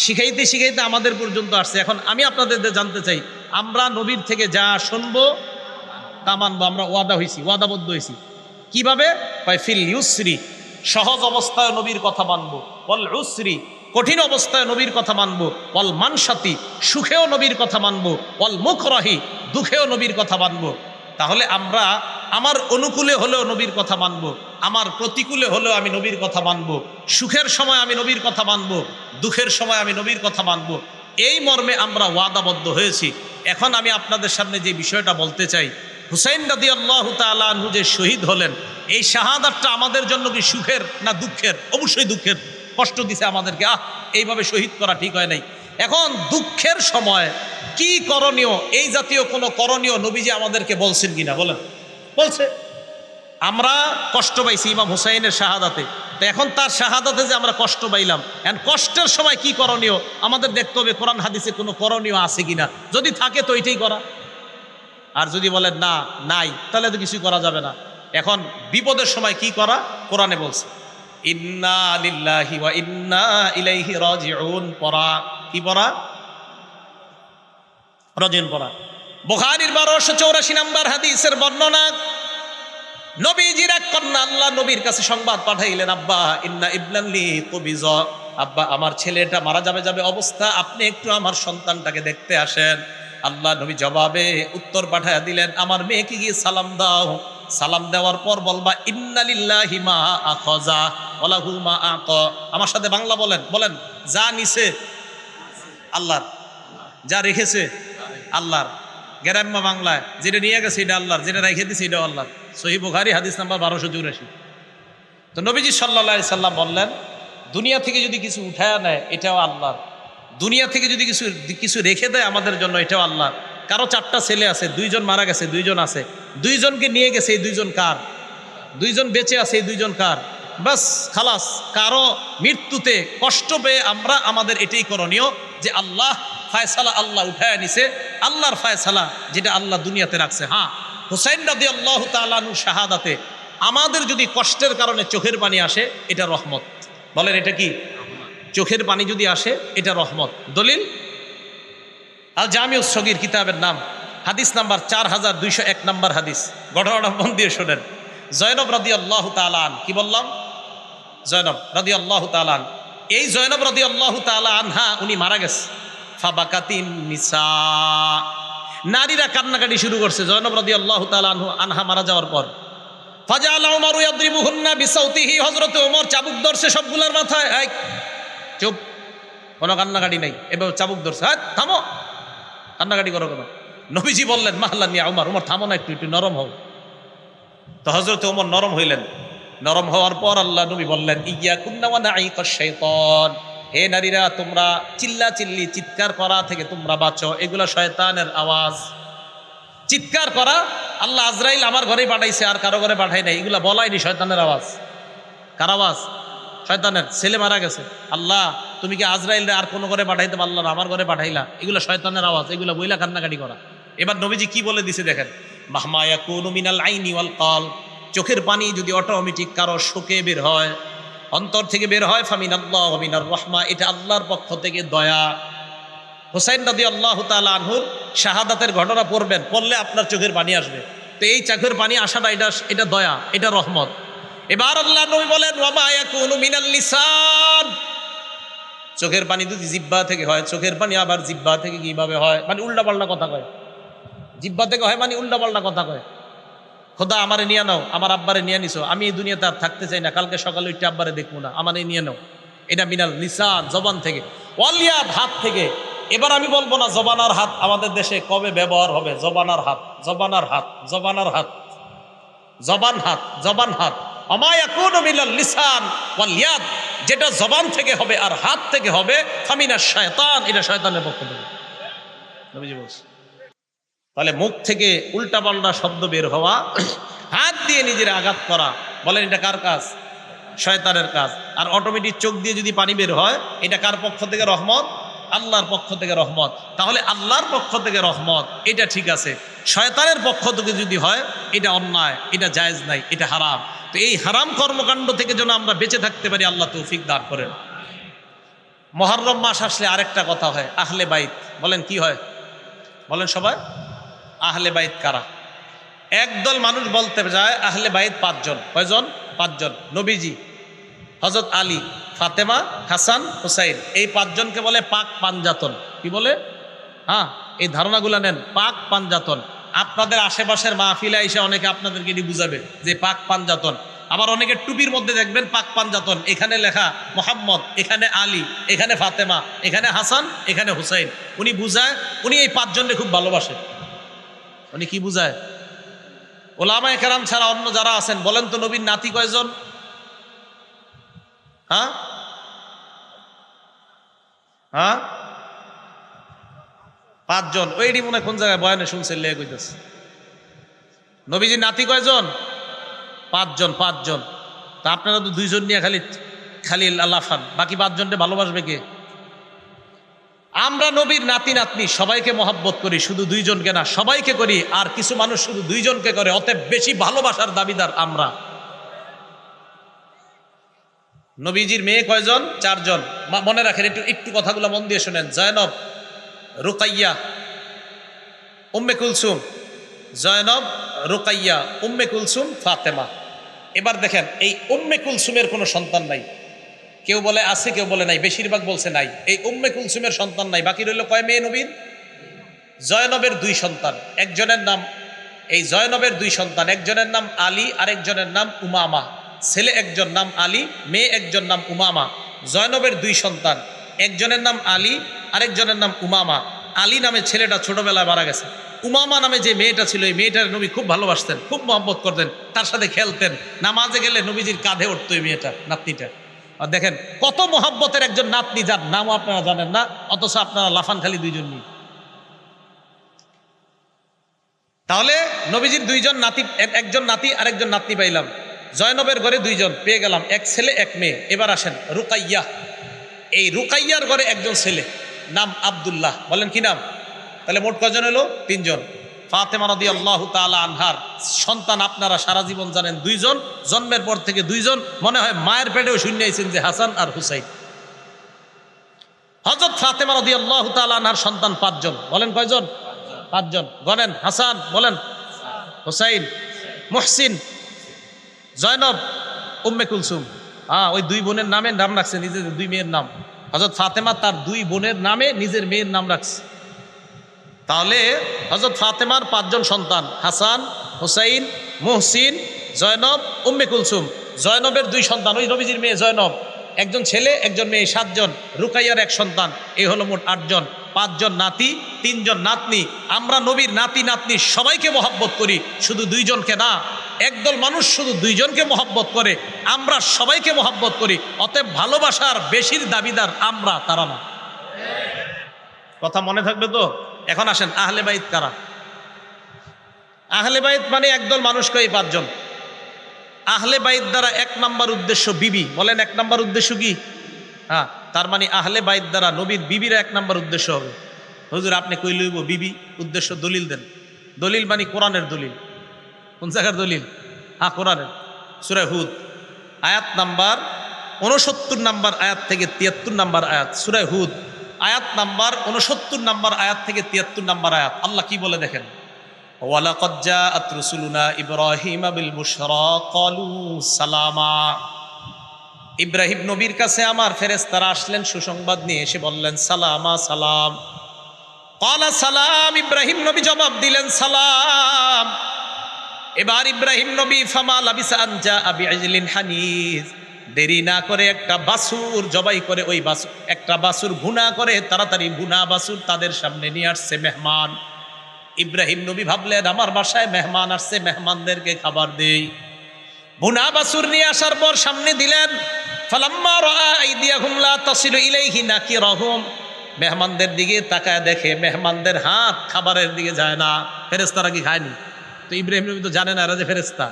শিখাইতে শিখাইতে আমাদের পর্যন্ত আসছে। এখন আমি আপনাদের জানতে চাই, আমরা নবীর থেকে যা শুনবো তা মানবো, আমরা ওয়াদা হয়েছি, ওয়াদাবদ্ধ হয়েছি। কিভাবে? ফিল ইউসরি, সহজ অবস্থায় নবীর কথা মানবো, ওয়াল উসরি, কঠিন অবস্থায় নবীর কথা মানবো, ওয়াল মানশাতি, সুখেও নবীর কথা মানবো, ওয়াল মুকরাহি, দুঃখেও নবীর কথা মানবো। তাহলে আমরা আমার অনুকূলে হলেও নবীর কথা মানবো, আমার প্রতিকূলে হলেও আমি নবীর কথা মানবো, সুখের সময় আমি নবীর কথা মানবো, দুঃখের সময় আমি নবীর কথা মানবো। এই মর্মে আমরা ওয়াদাবদ্ধ হয়েছি। এখন আমি আপনাদের সামনে যে বিষয়টা বলতে চাই, হুসাইন রাদিয়াল্লাহু তাআলা আনহু যে শহীদ হলেন, এই শাহাদাতটা আমাদের জন্য কি সুখের না দুঃখের? অবশ্যই দুঃখের, কষ্ট দিছে আমাদেরকে, এইভাবে শহীদ করা ঠিক হয় নাই। এখন দুঃখের সময় কি করণীয়, এই জাতীয় কোনো করণীয় নবীজি আমাদেরকে বলছেন কিনা বলেন? বলছে। আমরা কষ্ট পাইছি ইমাম হুসাইনের শাহাদাতে, তো এখন তার শাহাদাতে যে আমরা কষ্ট পাইলাম, এখন কষ্টের সময় কি করণীয় আমাদের দেখতে হবে, কোরআন হাদিসে কোনো করণীয় আছে কিনা। যদি থাকে তো এটাই করা, আর যদি বলেন না নাই তাহলে তো কিছুই করা যাবে না। এখন বিপদের সময় কি করা, কোরআনে বলছে ইন্না লিল্লাহি ওয়া ইন্না ইলাইহি রাজিউন পড়া। কি পড়া? রাজিউন পড়া। বুখারীর 1284 নাম্বার হাদিসের বর্ণনা, নবীজির এক কন্যা আল্লাহ নবীর কাছে সংবাদ পাঠাইলেন, আব্বা ইন্না ইবনাল্লি কুবিজ, আব্বা আমার ছেলেটা মারা যাবে অবস্থা, আপনি একটু আমার সন্তানটাকে দেখতে আসেন। আল্লাহ নবী জবাবে উত্তর পাঠাইয়া দিলেন, আমার মেয়েকে গিয়ে সালাম দাও, সালাম দেওয়ার পর বলবা ইন্না লিল্লাহি মা আখাযা ওয়া লাহু মা আতা। আমার সাথে বাংলা বলেন, বলেন যা নিছে আল্লাহর, যা রেখেছে আল্লাহর। গ্রাম্য বাংলায় যেটা নিয়ে গেছে এটা আল্লাহর, যেটা রেখে দিছে এটা আল্লাহর। সহিহ বুখারী হাদিস নাম্বার 1284। তো নবীজি সাল্লাল্লাহু আলাইহি সাল্লাম বললেন, দুনিয়া থেকে যদি কিছু উঠায় নেয় এটাও আল্লাহর, দুনিয়া থেকে যদি কিছু রেখে দেয় আমাদের জন্য এটাও আল্লাহর। কারো 4টা ছেলে আছে, 2জন মারা গেছে, 2জন আছে, 2জনকে নিয়ে গেছে, এই 2জন কার? 2জন বেঁচে আছে, এই 2জন কার? বাস খালাস। কারো মৃত্যুতে কষ্ট পেয়ে আমরা আমাদের এটাই করণীয় যে আল্লাহ ফায়সালা, আল্লাহ উঠায় নিছে, আল্লাহর ফায়সালা যেটা আল্লাহ দুনিয়াতে রাখছে। হ্যাঁ, হুসাইন রাদিয়াল্লাহু তাআলা আনহু শাহাদাতে আমাদের যদি কষ্টের কারণে চোখের পানি আসে, এটা রহমত। বলেন এটা কি? চোখের পানি যদি আসে এটা রহমত। দলিল আল জামিউস সগীর কিতাবের নাম, হাদিস নাম্বার 4201 নম্বর হাদিস। ঘটনাটা মন দিয়ে শোনেন। জয়নব রাদিয়াল্লাহু তাআলা আন, কি বললাম? জয়নব রাদিয়াল্লাহু তাআলা আন, এই জয়নব রাদিয়াল্লাহু তাআলা আনহা উনি মারা গেছে। ফাবাকাতিন নিসা, নারীরা কান্নাকাটি শুরু করছে জয়নব রাদিয়াল্লাহু তাআলা আনহা মারা যাওয়ার পর। ফাজাআলা উমরু ইয়াদরিবুহুন্না বিসাউতিহি, হযরত ওমর চাবুক ধরছে সবগুলার মাথায়। এই চুপ, কোনো কান্নাকাটি নাই। এবার চাবুক ধরছে, হ্যাঁ থামো, কান্নাকাটি করো কেন? নবীজি বললেন মাহলান ইয়া উমর, উমর থামো না, একটু একটু নরম হও। তো হযরত ওমর নরম হইলেন। নরম হওয়ার পর আল্লাহ নবী বললেন ইয়াকুন্না ওয়া নাঈকাশ শাইতান, হে নারীরা তোমরা চিল্লা চিল্লি চিৎকার করা থেকে তোমরা বাঁচো, এগুলো শয়তানের আওয়াজ। চিৎকার করা, আল্লাহ আজরাইল আমার ঘরে পাঠাইছে আর কারো ঘরে পাঠাই নাই, এগুলা বলাইনি, শয়তানের আওয়াজ। কার আওয়াজ? শয়তানের। ছেলে মারা গেছে, আল্লাহ তুমি কি আজরাইল আর কোনো ঘরে পাঠাইতে পারলা না, আমার ঘরে পাঠাইলা, এগুলো শয়তানের আওয়াজ, এগুলো বইলা কান্নাকাটি করা। এবার নবীজি কি বলে দিছে দেখেন, মাহমা ইয়াকুনু মিনাল আইনি ওয়াল কলব, চোখের পানি যদি অটোমেটিক কারো শোকে বের হয়, অন্তর থেকে বের হয়, ফামিনাল্লাহ ওয়া মিনার রাহমা, এটা আল্লাহর পক্ষ থেকে দয়া। হুসাইন রাদিয়াল্লাহু তাআলা আনহুর শাহাদাতের ঘটনা পড়বেন, পড়লে আপনার চোখের পানি আসবে। তো এই চোখের পানি আসাটা এটা দয়া, এটা রহমত। এবার আল্লাহ নবী বলেন ওয়া মা ইয়াকুনু মিনাল লিসান, চোখের পানি যদি জিহ্বা থেকে হয়, চোখের পানি আবার জিহ্বা থেকে কিভাবে হয়? মানে উল্টাপাল্টা কথা কয়। জিহ্বা থেকে হয় মানে উল্টাপাল্টা কথা কয়। খোদা আমারে নিয়ে নাও, আমার আব্বারে নিয়ে নিছো, আমি এই দুনিয়াতে আর থাকতে চাই না, কালকে সকালে উঠে আব্বারে দেখবো না, আমারে নিয়ে নাও। এটা মিনাল লিসান, জবান থেকে। ওয়ালিয়াদ, হাত থেকে। এবার আমি বলবো না জবানার হাত আমাদের দেশে কবে ব্যবহার হবে। জবানার হাত, জবানার হাত, জবানার হাত, জবান হাত, জবান হাত। আমা ইয়াকুনু মিনাল লিসান ওয়াল ইয়াদ, যেটা জবান থেকে হবে আর হাত থেকে হবে, ফামিনাশ শায়তান, এটা শয়তানের পক্ষ থেকে। নবীজি বলছে। তাহলে মুখ থেকে উল্টাপাল্টা শব্দ বের হওয়া, হাত দিয়ে নিজের আঘাত করা, বলেন এটা কার কাজ? শয়তানের কাজ। আর অটোমেটিক চোখ দিয়ে যদি পানি বের হয়, এটা কার পক্ষ থেকে রহমত? আল্লাহর পক্ষ থেকে রহমত। তাহলে আল্লাহর পক্ষ থেকে রহমত, এটা ঠিক আছে। শয়তানের পক্ষ থেকে যদি হয়, এটা অন্যায়, এটা জায়েজ নাই, এটা হারাম। তো এই হারাম কর্মকাণ্ড থেকে যেন আমরা বেঁচে থাকতে পারি, আল্লাহ তৌফিক দান করেন। মুহররম মাস আসলে আরেকটা কথা হয়, আহলে বাইত। বলেন কি হয়? বলেন সবাই, আহলে বাইত কারা? একদল মানুষ বলতে যায় আহলে বাইত 5 জন। কয়জন? 5 জন। নবীজি, হযরত আলী, ফাতেমা, হাসান, হুসাইন, এই 5 জনকে বলে পাক পাঞ্জাতন। কি বলে? হ্যাঁ, এই ধারণাগুলো নেন, পাক পাঞ্জাতন। আপনাদের আশেপাশের মাহফিলে এসে অনেকে আপনাদেরকে এটি বুঝাবে যে পাক পাঞ্জাতন। আবার অনেকে টুপির মধ্যে দেখবেন পাক পাঞ্জাতন, এখানে লেখা মোহাম্মদ, এখানে আলী, এখানে ফাতেমা, এখানে হাসান, এখানে হুসাইন। উনি বুঝায়, উনি এই 5 জনকে খুব ভালোবাসে। উনি কি বুঝায়? ওলামায়ে কেরাম ছাড়া অন্য যারা আছেন, বলেন তো নবীর নাতি কয়জন? হ্যাঁ হ্যাঁ 5 জন। ওইটি মনে কোন জায়গায় বয়ানে শুনছেন, লেগে কইতেছে। নবীজির নাতি কয়জন? 5 জন। 5 জন। তা আপনারা তো 2 জন নিয়ে খালি লাফান, বাকি 5 জনকে ভালোবাসবে কে? আমরা নবীর নাতি নাতনি সবাইকে মহব্বত করি, শুধু 2 জনকে না, সবাইকে করি। আর কিছু মানুষ শুধু 2 জনকে করে, অতএব বেশি ভালোবাসার দাবিদার আমরা। নবীজির মেয়ে কয়জন? 4 জন। মনে রাখেন, একটু কথাগুলো মন দিয়ে শোনেন। জয়নব, রুকাইয়া, উম্মে কুলসুম। জয়নব, রুকাইয়া, উম্মে কুলসুম, ফাতেমা। এবার দেখেন, এই উম্মে কুলসুমের কোনো সন্তান নাই। কেউ বলে আছে, কেউ বলে নাই, বেশিরভাগ বলছে নাই। এই উম্মে কুলসুমের সন্তান নাই। বাকি রইল কয় মেয়ে নবীর? জয়নবের 2 সন্তান। একজনের নাম, এই জয়নবের 2 সন্তান, একজনের নাম আলী, আরেকজনের নাম উমামা। ছেলে একজন নাম আলী, মেয়ে একজন নাম উমামা। জয়নবের 2 সন্তান, একজনের নাম আলী, আরেকজনের নাম উমামা। আলী নামে ছেলেটা ছোটবেলায় মারা গেছে। উমামা নামে যে মেয়েটা ছিল, এই মেয়েটার নবী খুব ভালোবাসতেন, খুব মহব্বত করতেন, তার সাথে খেলতেন। নামাজে গেলে নবীজির কাঁধে উঠতো এই মেয়েটা, নাতনিটা। আর দেখেন কত মহব্বতের একজন নাতনি, যার নামও আপনারা জানেন না, অথচ আপনারা লাফান খালি 2 জন নিয়ে। তাহলে নবীজির 2 জন নাতি, একজন নাতি আরেকজন নাতনি পাইলাম। জয়নবের ঘরে 2 জন পেয়ে গেলাম, এক ছেলে এক মেয়ে। এবার আসেন রুকাইয়া। এই রুকাইয়ার ঘরে একজন ছেলে, নাম আব্দুল্লাহ। বলেন কি নাম? তাহলে মোট কজন হলো? 3 জন। ফাতেমা রাদিয়াল্লাহু তাআলা আনহার সন্তান আপনারা সারা জীবন জানেন দুইজন, জন্মের পর থেকে দুইজন, মনে হয় মায়ের পেটেও শুনে আইছেন যে হাসান আর হুসাইন। হযরত ফাতেমা রাদিয়াল্লাহু তাআলা আনহার সন্তান পাঁচজন, বলেন কয়জন? পাঁচজন। গণেন, হাসান বলেন, হুসাইন, মুহসিন, জয়নব, উম্মে কুলসুম। ওই দুই বোনের নামে নাম রাখছে নিজেদের দুই মেয়ের নাম। হযরত ফাতেমা তার দুই বোনের নামে নিজের মেয়ের নাম রাখছে। তাহলে হযরত ফাতেমার পাঁচজন সন্তান, হাসান, হুসাইন, মুহসিন, জয়নব, উম্মে কুলসুম। জয়নবের দুই সন্তান, ওই নবীজির মেয়ে জয়নব, একজন ছেলে একজন মেয়ে, সাতজন। রুকাইয়ার এক সন্তান, এই হলো মোট আটজন। পাঁচজন নাতি, তিনজন নাতনি। আমরা নবীর নাতি নাতনি সবাইকে মহব্বত করি, শুধু দুইজনকে না। একদল মানুষ শুধু দুইজনকে মহব্বত করে, আমরা সবাইকে মহব্বত করি। অতএব ভালোবাসার বেশির দাবিদার আমরা, তারা না। কথা মনে থাকবে তো? এখন আসেন, আহলে বাইত কারা? আহলে বাইত মানে একদল মানুষকে, এই পাঁচজন। আহলে বাইত দ্বারা এক নাম্বার উদ্দেশ্য বিবি। বলেন, এক নাম্বার উদ্দেশ্য কি? তার মানে আহলে বাইত দ্বারা নবীর বিবিরা এক নাম্বার উদ্দেশ্য হবে। হুজুর আপনি কই লইব বিবি উদ্দেশ্য? দলিল দেন। দলিল মানে কোরআনের দলিল। কোন জায়গার দলিল? কোরআনের। সূরা হুদ আয়াত নাম্বার 69 নাম্বার আয়াত থেকে 73 নাম্বার আয়াত। সূরা হুদ আয়াত নাম্বার 69 নাম্বার আয়াত থেকে 73 নাম্বার আয়াত। আল্লাহ কি বলে দেখেন, ওয়ালাকাদ জাআত রুসুলুনা ইব্রাহিমা বিল বুশরা ক্বালু সালামা। ইব্রাহিম নবীর কাছে আমার ফেরেশতারা আসলেন সুসংবাদ নিয়ে, এসে বললেন সালামা, সালাম। ক্বালা সালাম, ইব্রাহিম নবী জবাব দিলেন সালাম। এবার ইব্রাহিম নবী ফামা লাবিসা আন জাআ বিআজলিন হানিজ, দেরি না করে একটা বাছুর জবাই করে, ওই বাছুর, একটা বাছুর ভুনা করে, তাড়াতাড়ি ভুনা বাছুর তাদের সামনে নিয়ে আসছে মেহমান। ইব্রাহিম নবী ভাবলেন আমার বাসায় মেহমান আসছে, মেহমানদেরকে খাবার দেই। ভুনা বাছুর নিয়ে আসার পর সামনে দিলেন। ফালাম্মা রাআ আইদিয়াহুম লা তাসিলু ইলাইহি নাকিরাহুম, মেহমানদের দিকে তাকায় দেখে মেহমানদের হাত খাবারের দিকে যায় না। ফেরেশতারা কি খায়নি? তো ইব্রাহিম নবী তো জানেন এরা যে ফেরেশতা।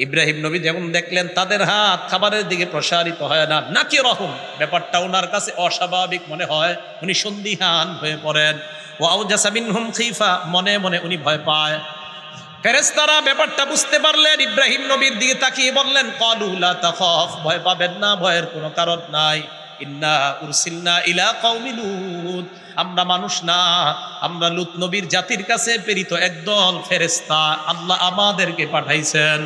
ইব্রাহিম নবী যখন দেখলেন তাদের হাত খাবারের দিকে প্রসারিত হয় না, নাকিরাহুম, ব্যাপারটা ওনার কাছে অস্বাভাবিক মনে হয়। উনি সন্দিহান হয়ে পড়েন। ওয়া আওজাসা মিনহুম খিফা, মনে মনে উনি ভয় পায়। ফেরেশতারা ব্যাপারটা বুঝতে পারলেন, ইব্রাহিম নবীর দিকে তাকিয়ে বললেন ক্বালু লা তাখাফ, ভয় পাবেন না, ভয়ের কোনো কারণ নাই। ইন্না উরসিলনা ইলা কওমি লূত, আমরা মানুষ না, আমরা লূত নবীর জাতির কাছে প্রেরিত একদল ফেরেশতা, আল্লাহ আমাদেরকে পাঠাইছেন।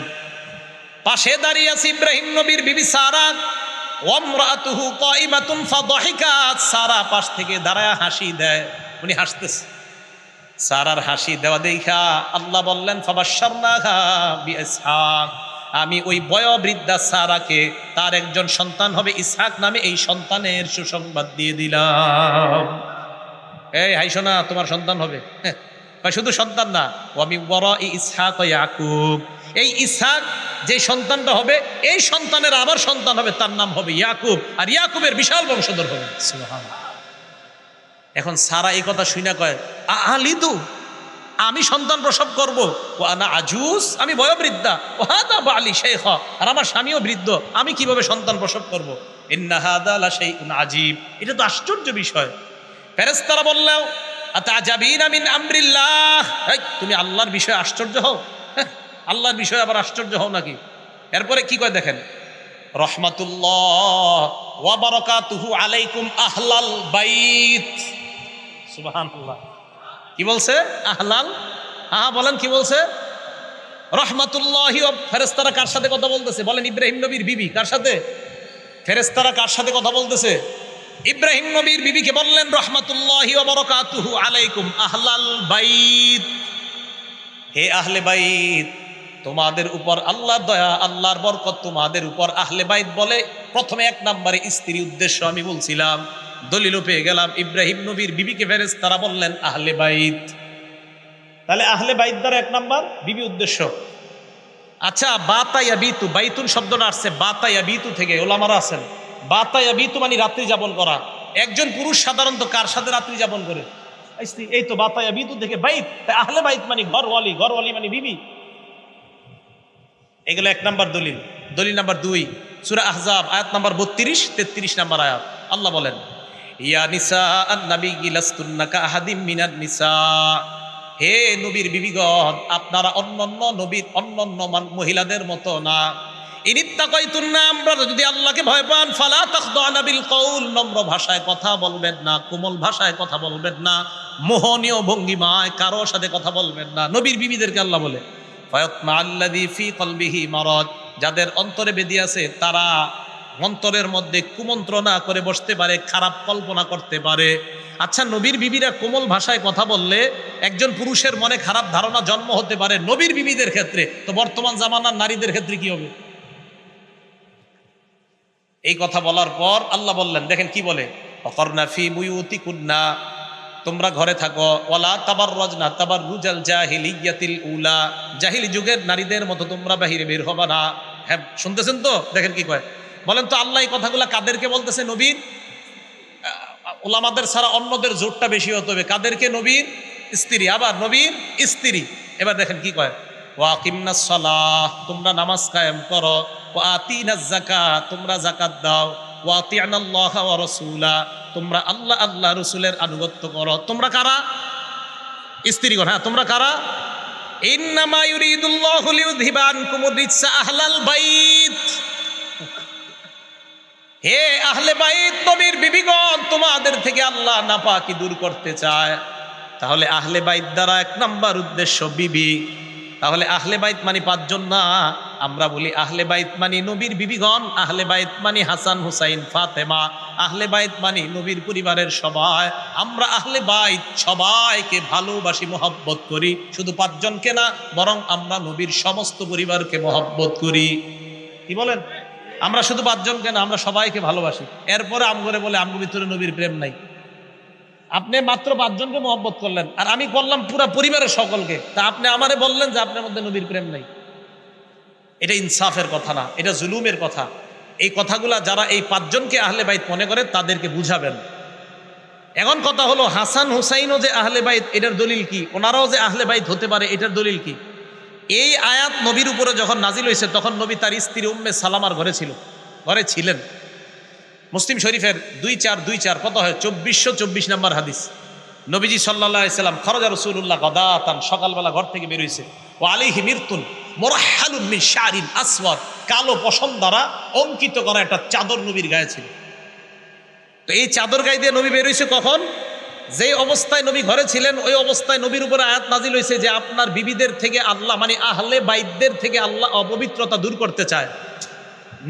পাশে দাঁড়িয়ে আছে ইব্রাহিম নবীর বিবি সারা, ওয়ামরাতুহু কাইমাতুন ফাদাহিকাত, সারা পাশ থেকে দাঁড়ায় হাসি দেয়, উনি হাসতেছে। সারার হাসি দেওয়া দেখা আল্লাহ বললেন ফাবাশশারনাহা বিইসহাক, আমি ওই বয়োবৃদ্ধা সারাকে তার একজন সন্তান হবে ইসহাক নামে, এই সন্তানের সুসংবাদ দিয়ে দিলাম। এই হাইশো না, তোমার সন্তান হবে। শুধু সন্তান না, ওয়া মিন ওয়ারাই ইসহাক ওয়া ইয়াকুব, এই ইসহাক যে সন্তানটা হবে, এই সন্তানের আবার সন্তান হবে, তার নাম হবে ইয়াকুব, আর ইয়াকুবের বিশাল বংশধর হবে। সুবহানাল্লাহ। এখন সারা এই কথা শুনে কয় আলিদু, আমি সন্তান প্রসব করব, ও আনা আজুজ, আমি বয়োবৃদ্ধা, ও হাদা বালি শাইখা, আর আমার স্বামীও বৃদ্ধ, আমি কিভাবে সন্তান প্রসব করব? ইন্না হাদা লা শাইউন আজীব, এটা তো আশ্চর্য বিষয়। ফেরেশতারা বললেও আতাজাবিনা মিন আমরিল্লাহ, এই তুমি আল্লাহর বিষয়ে আশ্চর্য হও? আল্লাহর বিষয়ে আবার আশ্চর্য হও নাকি? এরপরে কি কয় দেখেন, রহমাতুল্লাহ ওয়া বারাকাতুহু আলাইকুম আহলাল বাইত। সুবহানাল্লাহ। কি বলছে? আহলাল, বলেন কি বলছে? রহমাতুল্লাহি। ফেরেশতারা কার সাথে কথা বলতেছে? বলেন ইব্রাহিম নবীর বিবি। কার সাথে? ফেরেশতারা কার সাথে কথা বলতেছে? ইব্রাহিম নবীর বিবিকে বললেন রহমাতুল্লাহি ওয়া বারাকাতুহু আলাইকুম আহলাল বাইত, হে আহলে বাইত, তোমাদের উপর আল্লাহর দয়া, আল্লাহর বরকত তোমাদের উপর। আহলে বাইত বলে প্রথমে এক নম্বরে স্ত্রী উদ্দেশ্য আমি বলছিলাম, দলিলও পেয়ে গেলাম। ইব্রাহিম নবীর বিবিকে ফেরেশতারা বললেন আহলে বাইত, তাহলে আহলে বাইত দ্বারা এক নাম্বার বিবি উদ্দেশ্য। আচ্ছা, বাতা ইয়াবিতু, বাইতুন শব্দটা আসছে বাতা ইয়াবিতু থেকে, ওলামারা আছেন। বাতা ইয়াবিতু মানে রাত্রি যাপন করা। একজন পুরুষ সাধারণত কার সাথে রাত্রি যাপন করে? স্ত্রী। এই তো বাতা ইয়াবিতু থেকে বাইত, তাই আহলে বাইত মানে ঘরওয়ালি, ঘরওয়ালি মানে বিবি। এগুলো এক নাম্বার দলিল। দলিল নাম্বার 2, সূরা আহজাব আয়াত নাম্বার 32-33 নাম্বার আয়াত। আল্লাহ বলেন ইয়া নিসা আন-নবী লাস্তুন্না কাআহাদিম মিনান নিসা, হে নবীর বিবিগণ, আপনারা অন্যান্য নবীর অন্যান্য মহিলাদের মতো না। ইনিত্তাকাইতুন্না, আমরা যদি আল্লাহকে ভয় পান, ফালা তাখদানা বিল কওল, নম্র ভাষায় কথা বলবেন না, কোমল ভাষায় কথা বলবেন না, মোহনীয় ভঙ্গিমায় কারো সাথে কথা বলবেন না। নবীর বিবিদেরকে আল্লাহ বলে ফায়াতমা আল্লাযী ফী কলবিহি মারাদ, যাদের অন্তরে বেদি আছে তারা অন্তরের মধ্যে কুমন্ত্রণা করে বসতে পারে, খারাপ কল্পনা করতে পারে। আচ্ছা, নবীর বিবিরা কোমল ভাষায় কথা বললে একজন পুরুষের মনে খারাপ ধারণা জন্ম হতে পারে নবীর বিবিদের ক্ষেত্রে, তো বর্তমান জামানার নারীদের ক্ষেত্রে কি হবে? এই কথা বলার পর আল্লাহ বললেন, দেখেন কি বলে, ওয়াকারনা ফী বুয়ুতিকুন্না, তোমরা ঘরে থাকো, ওয়ালা তাবাররাজনা তাবাররুজাল জাহিলিয়াতিল উলা, জাহিলি যুগের নারীদের মতো তোমরা বাহিরে বের হবা না। হ্যাঁ, শুনতেছেন তো? দেখেন কি কয়, বলেন তো আল্লাহ এই কথাগুলো কাদেরকে বলতেছে? নবীর ওলামাদের ছাড়া অন্যদের জোরটা বেশি হতে হবে। কাদেরকে? নবীর স্ত্রী, আবার নবীর স্ত্রী। এবার দেখেন কি কয়, ওয়াকিমনাস সালাহ, তোমরা নামাজ কায়েম করো, ওয়া আতিনাজ যাকাত, তোমরা যাকাত দাও, ওয়া আতিনাল্লাহ ওয়া রাসূলা, তোমরা আল্লাহ আল্লাহ রাসূলের আনুগত্য করো। তোমরা কারা? স্ত্রীগণ। হ্যাঁ, তোমরা কারা? ইন্নামা ইউরিদুল্লাহু লিইউযহিবা আনকুমুর রিজসা আহলাল বাইত, হে আহলে বাইত, নবীর বিবিগণ, তোমাদের থেকে আল্লাহ নাপাকি দূর করতে চায়। তাহলে আহলে বাইত দ্বারা এক নাম্বার উদ্দেশ্য বিবি। তাহলে আহলে বাইত মানে পাঁচজন না, আমরা বলি আহলে বাইত মানে নবীর বিবিগণ, আহলে বাইত মানে হাসান হুসাইন ফাতেমা, আহলে বাইত মানে নবীর পরিবারের সবাই। আমরা আহলে বাইত সবাইকে ভালোবাসি, মহব্বত করি, শুধু পাঁচজনকে না, বরং আমরা নবীর সমস্ত পরিবারকে মহব্বত করি। কি বলেন? আমরা শুধু পাঁচজনকে না, আমরা সবাইকে ভালোবাসি। এরপরে আমগরে বলে আমগো ভিতরে নবীর প্রেম নাই। আপনি মাত্র পাঁচজনকে মহব্বত করলেন, আর আমি বললাম পুরা পরিবারের সকলকে, তা আপনি আমারে বললেন যে আপনার মধ্যে নবীর প্রেম নাই। এটা ইনসাফের কথা না, এটা জুলুমের কথা। এই কথাগুলা যারা এই পাঁচজনকে আহলে বাইত মনে করে তাদেরকে বুঝাবেন। এখন কথা হলো, হাসান হুসাইনও যে আহলে বাইত, এটার দলিল কি? ওনারাও যে আহলে বাইত হতে পারে, এটার দলিল কি? এই আয়াত নবীর উপরে যখন নাজিল হয়েছে তখন নবী তার স্ত্রী উম্মে সালামার ঘরে ছিলেন। মুসলিম শরীফের 2424 কত হয়? 2424 নম্বর হাদিস। নবীজি সাল্লাল্লাহু আলাইহি সাল্লাম খরজা রাসূলুল্লাহ গাদাতান, সকালবেলা ঘর থেকে বের হইছে, ও আলাইহি মিরতুন মুরাহহালুন মিন শারিন আসওয়াদ, কালো পশম দ্বারা অঙ্কিত করা একটা চাদর নবীর গায়ে ছিল। তো এই চাদর গায়ে দিয়ে নবী বের হইছে কখন? যেই অবস্থায় নবী ঘরে ছিলেন, ওই অবস্থায় নবীর উপরে আয়াত নাজিল হয়েছে যে আপনার বিবিদের থেকে আল্লাহ, মানে আহলে বাইতদের থেকে আল্লাহ অপবিত্রতা দূর করতে চায়।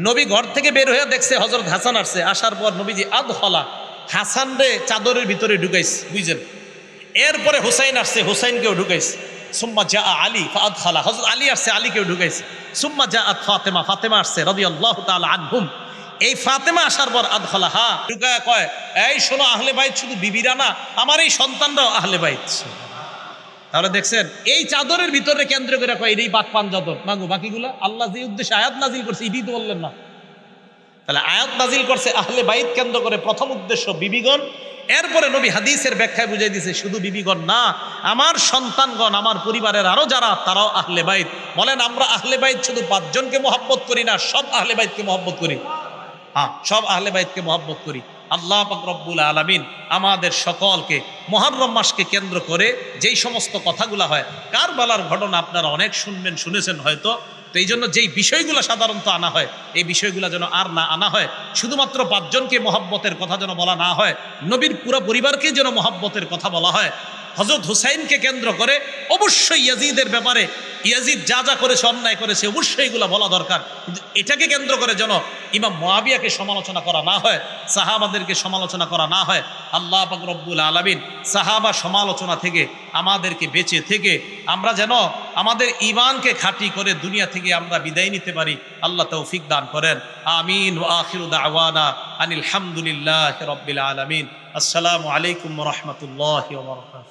নবী ঘর থেকে বের হয়ে দেখছে হযরত হাসান আসছে, আসার পর নবীজি আদখলা, হাসান রে চাদরের ভিতরে ঢুকাইছে, বুঝছেন? এরপরে হুসাইন আসছে, হুসাইনকেও ঢুকাইছে। সুম্মা জা আলী ফাদখালা, হযরত আলী আসছে, আলীকেও ঢুকাইছে। সুম্মা জা ফাতেমা, ফাতেমা আসছে রাদিয়াল্লাহু তাআলা আনহুম। এই ফাতেমা আসার পর আদখালাহা, ঢুকায় কয়, এই শোনো, আহলে বাইত শুধু বিবিরা না, আমার এই সন্তানরাও আহলে বাইত। তাহলে দেখছেন, এই চাদরের ভিতরে কেন্দ্র করে কয় এই বাকপান চাদর মাগো, বাকিগুলা আল্লাহ যে উদ্দেশ্যে আয়াত নাজিল করছে এটাই তো বললেন না। তাহলে আয়াত নাজিল করছে আহলে বাইত কেন্দ্র করে, প্রথম উদ্দেশ্য বিবিগণ। এরপরে নবী হাদিসের ব্যাখ্যায় বুঝাই দিয়েছে শুধু বিবিগণ না, আমার সন্তানগণ, আমার পরিবারের আরো যারা, তারাও আহলে বাইত। বলেন, আমরা আহলে বাইত শুধু পাঁচজনকে মহব্বত করি না, সব আহলে বাইতকে মহব্বত করি। হ্যাঁ, সব আহলে বাইতকে মহব্বত করি। আল্লাহ পাক রব্বুল আলামিন আমাদের সকলকে মুহররম মাসকে কেন্দ্র করে যেই সমস্ত কথাগুলো হয়, কারবালার ঘটনা আপনারা অনেক শুনেছেন হয়তো। তো এই জন্য যেই বিষয়গুলো সাধারণত আনা হয়, এই বিষয়গুলো যেন আর না আনা হয়। শুধুমাত্র পাঁচজনকে মহব্বতের কথা যেন বলা না হয়, নবীর পুরো পরিবারকে যেন মহব্বতের কথা বলা হয়। হযরত হুসাইনকে কেন্দ্র করে অবশ্যই ইয়াজিদের ব্যাপারে, ইয়াজিদ যা যা করেছে, অন্যায় করেছে, অবশ্যই এগুলো বলা দরকার। কিন্তু এটাকে কেন্দ্র করে যেন ইমাম মুআবিয়াকে সমালোচনা করা না হয়, সাহাবাদেরকে সমালোচনা করা না হয়। আল্লাহ পাক রব্বুল আলামিন সাহাবা সমালোচনা থেকে আমাদেরকে বেঁচে থেকে আমরা যেন আমাদের ঈমানকে খাঁটি করে দুনিয়া থেকে আমরা বিদায় নিতে পারি। আল্লাহ তৌফিক দান করেন। আমিন। ওয়া আখিরু দাওয়ানা আনিল হামদুলিল্লাহি রাব্বিল আলামিন। আসসালামু আলাইকুম ওয়া রাহমাতুল্লাহি ওয়া বারাকাতুহু।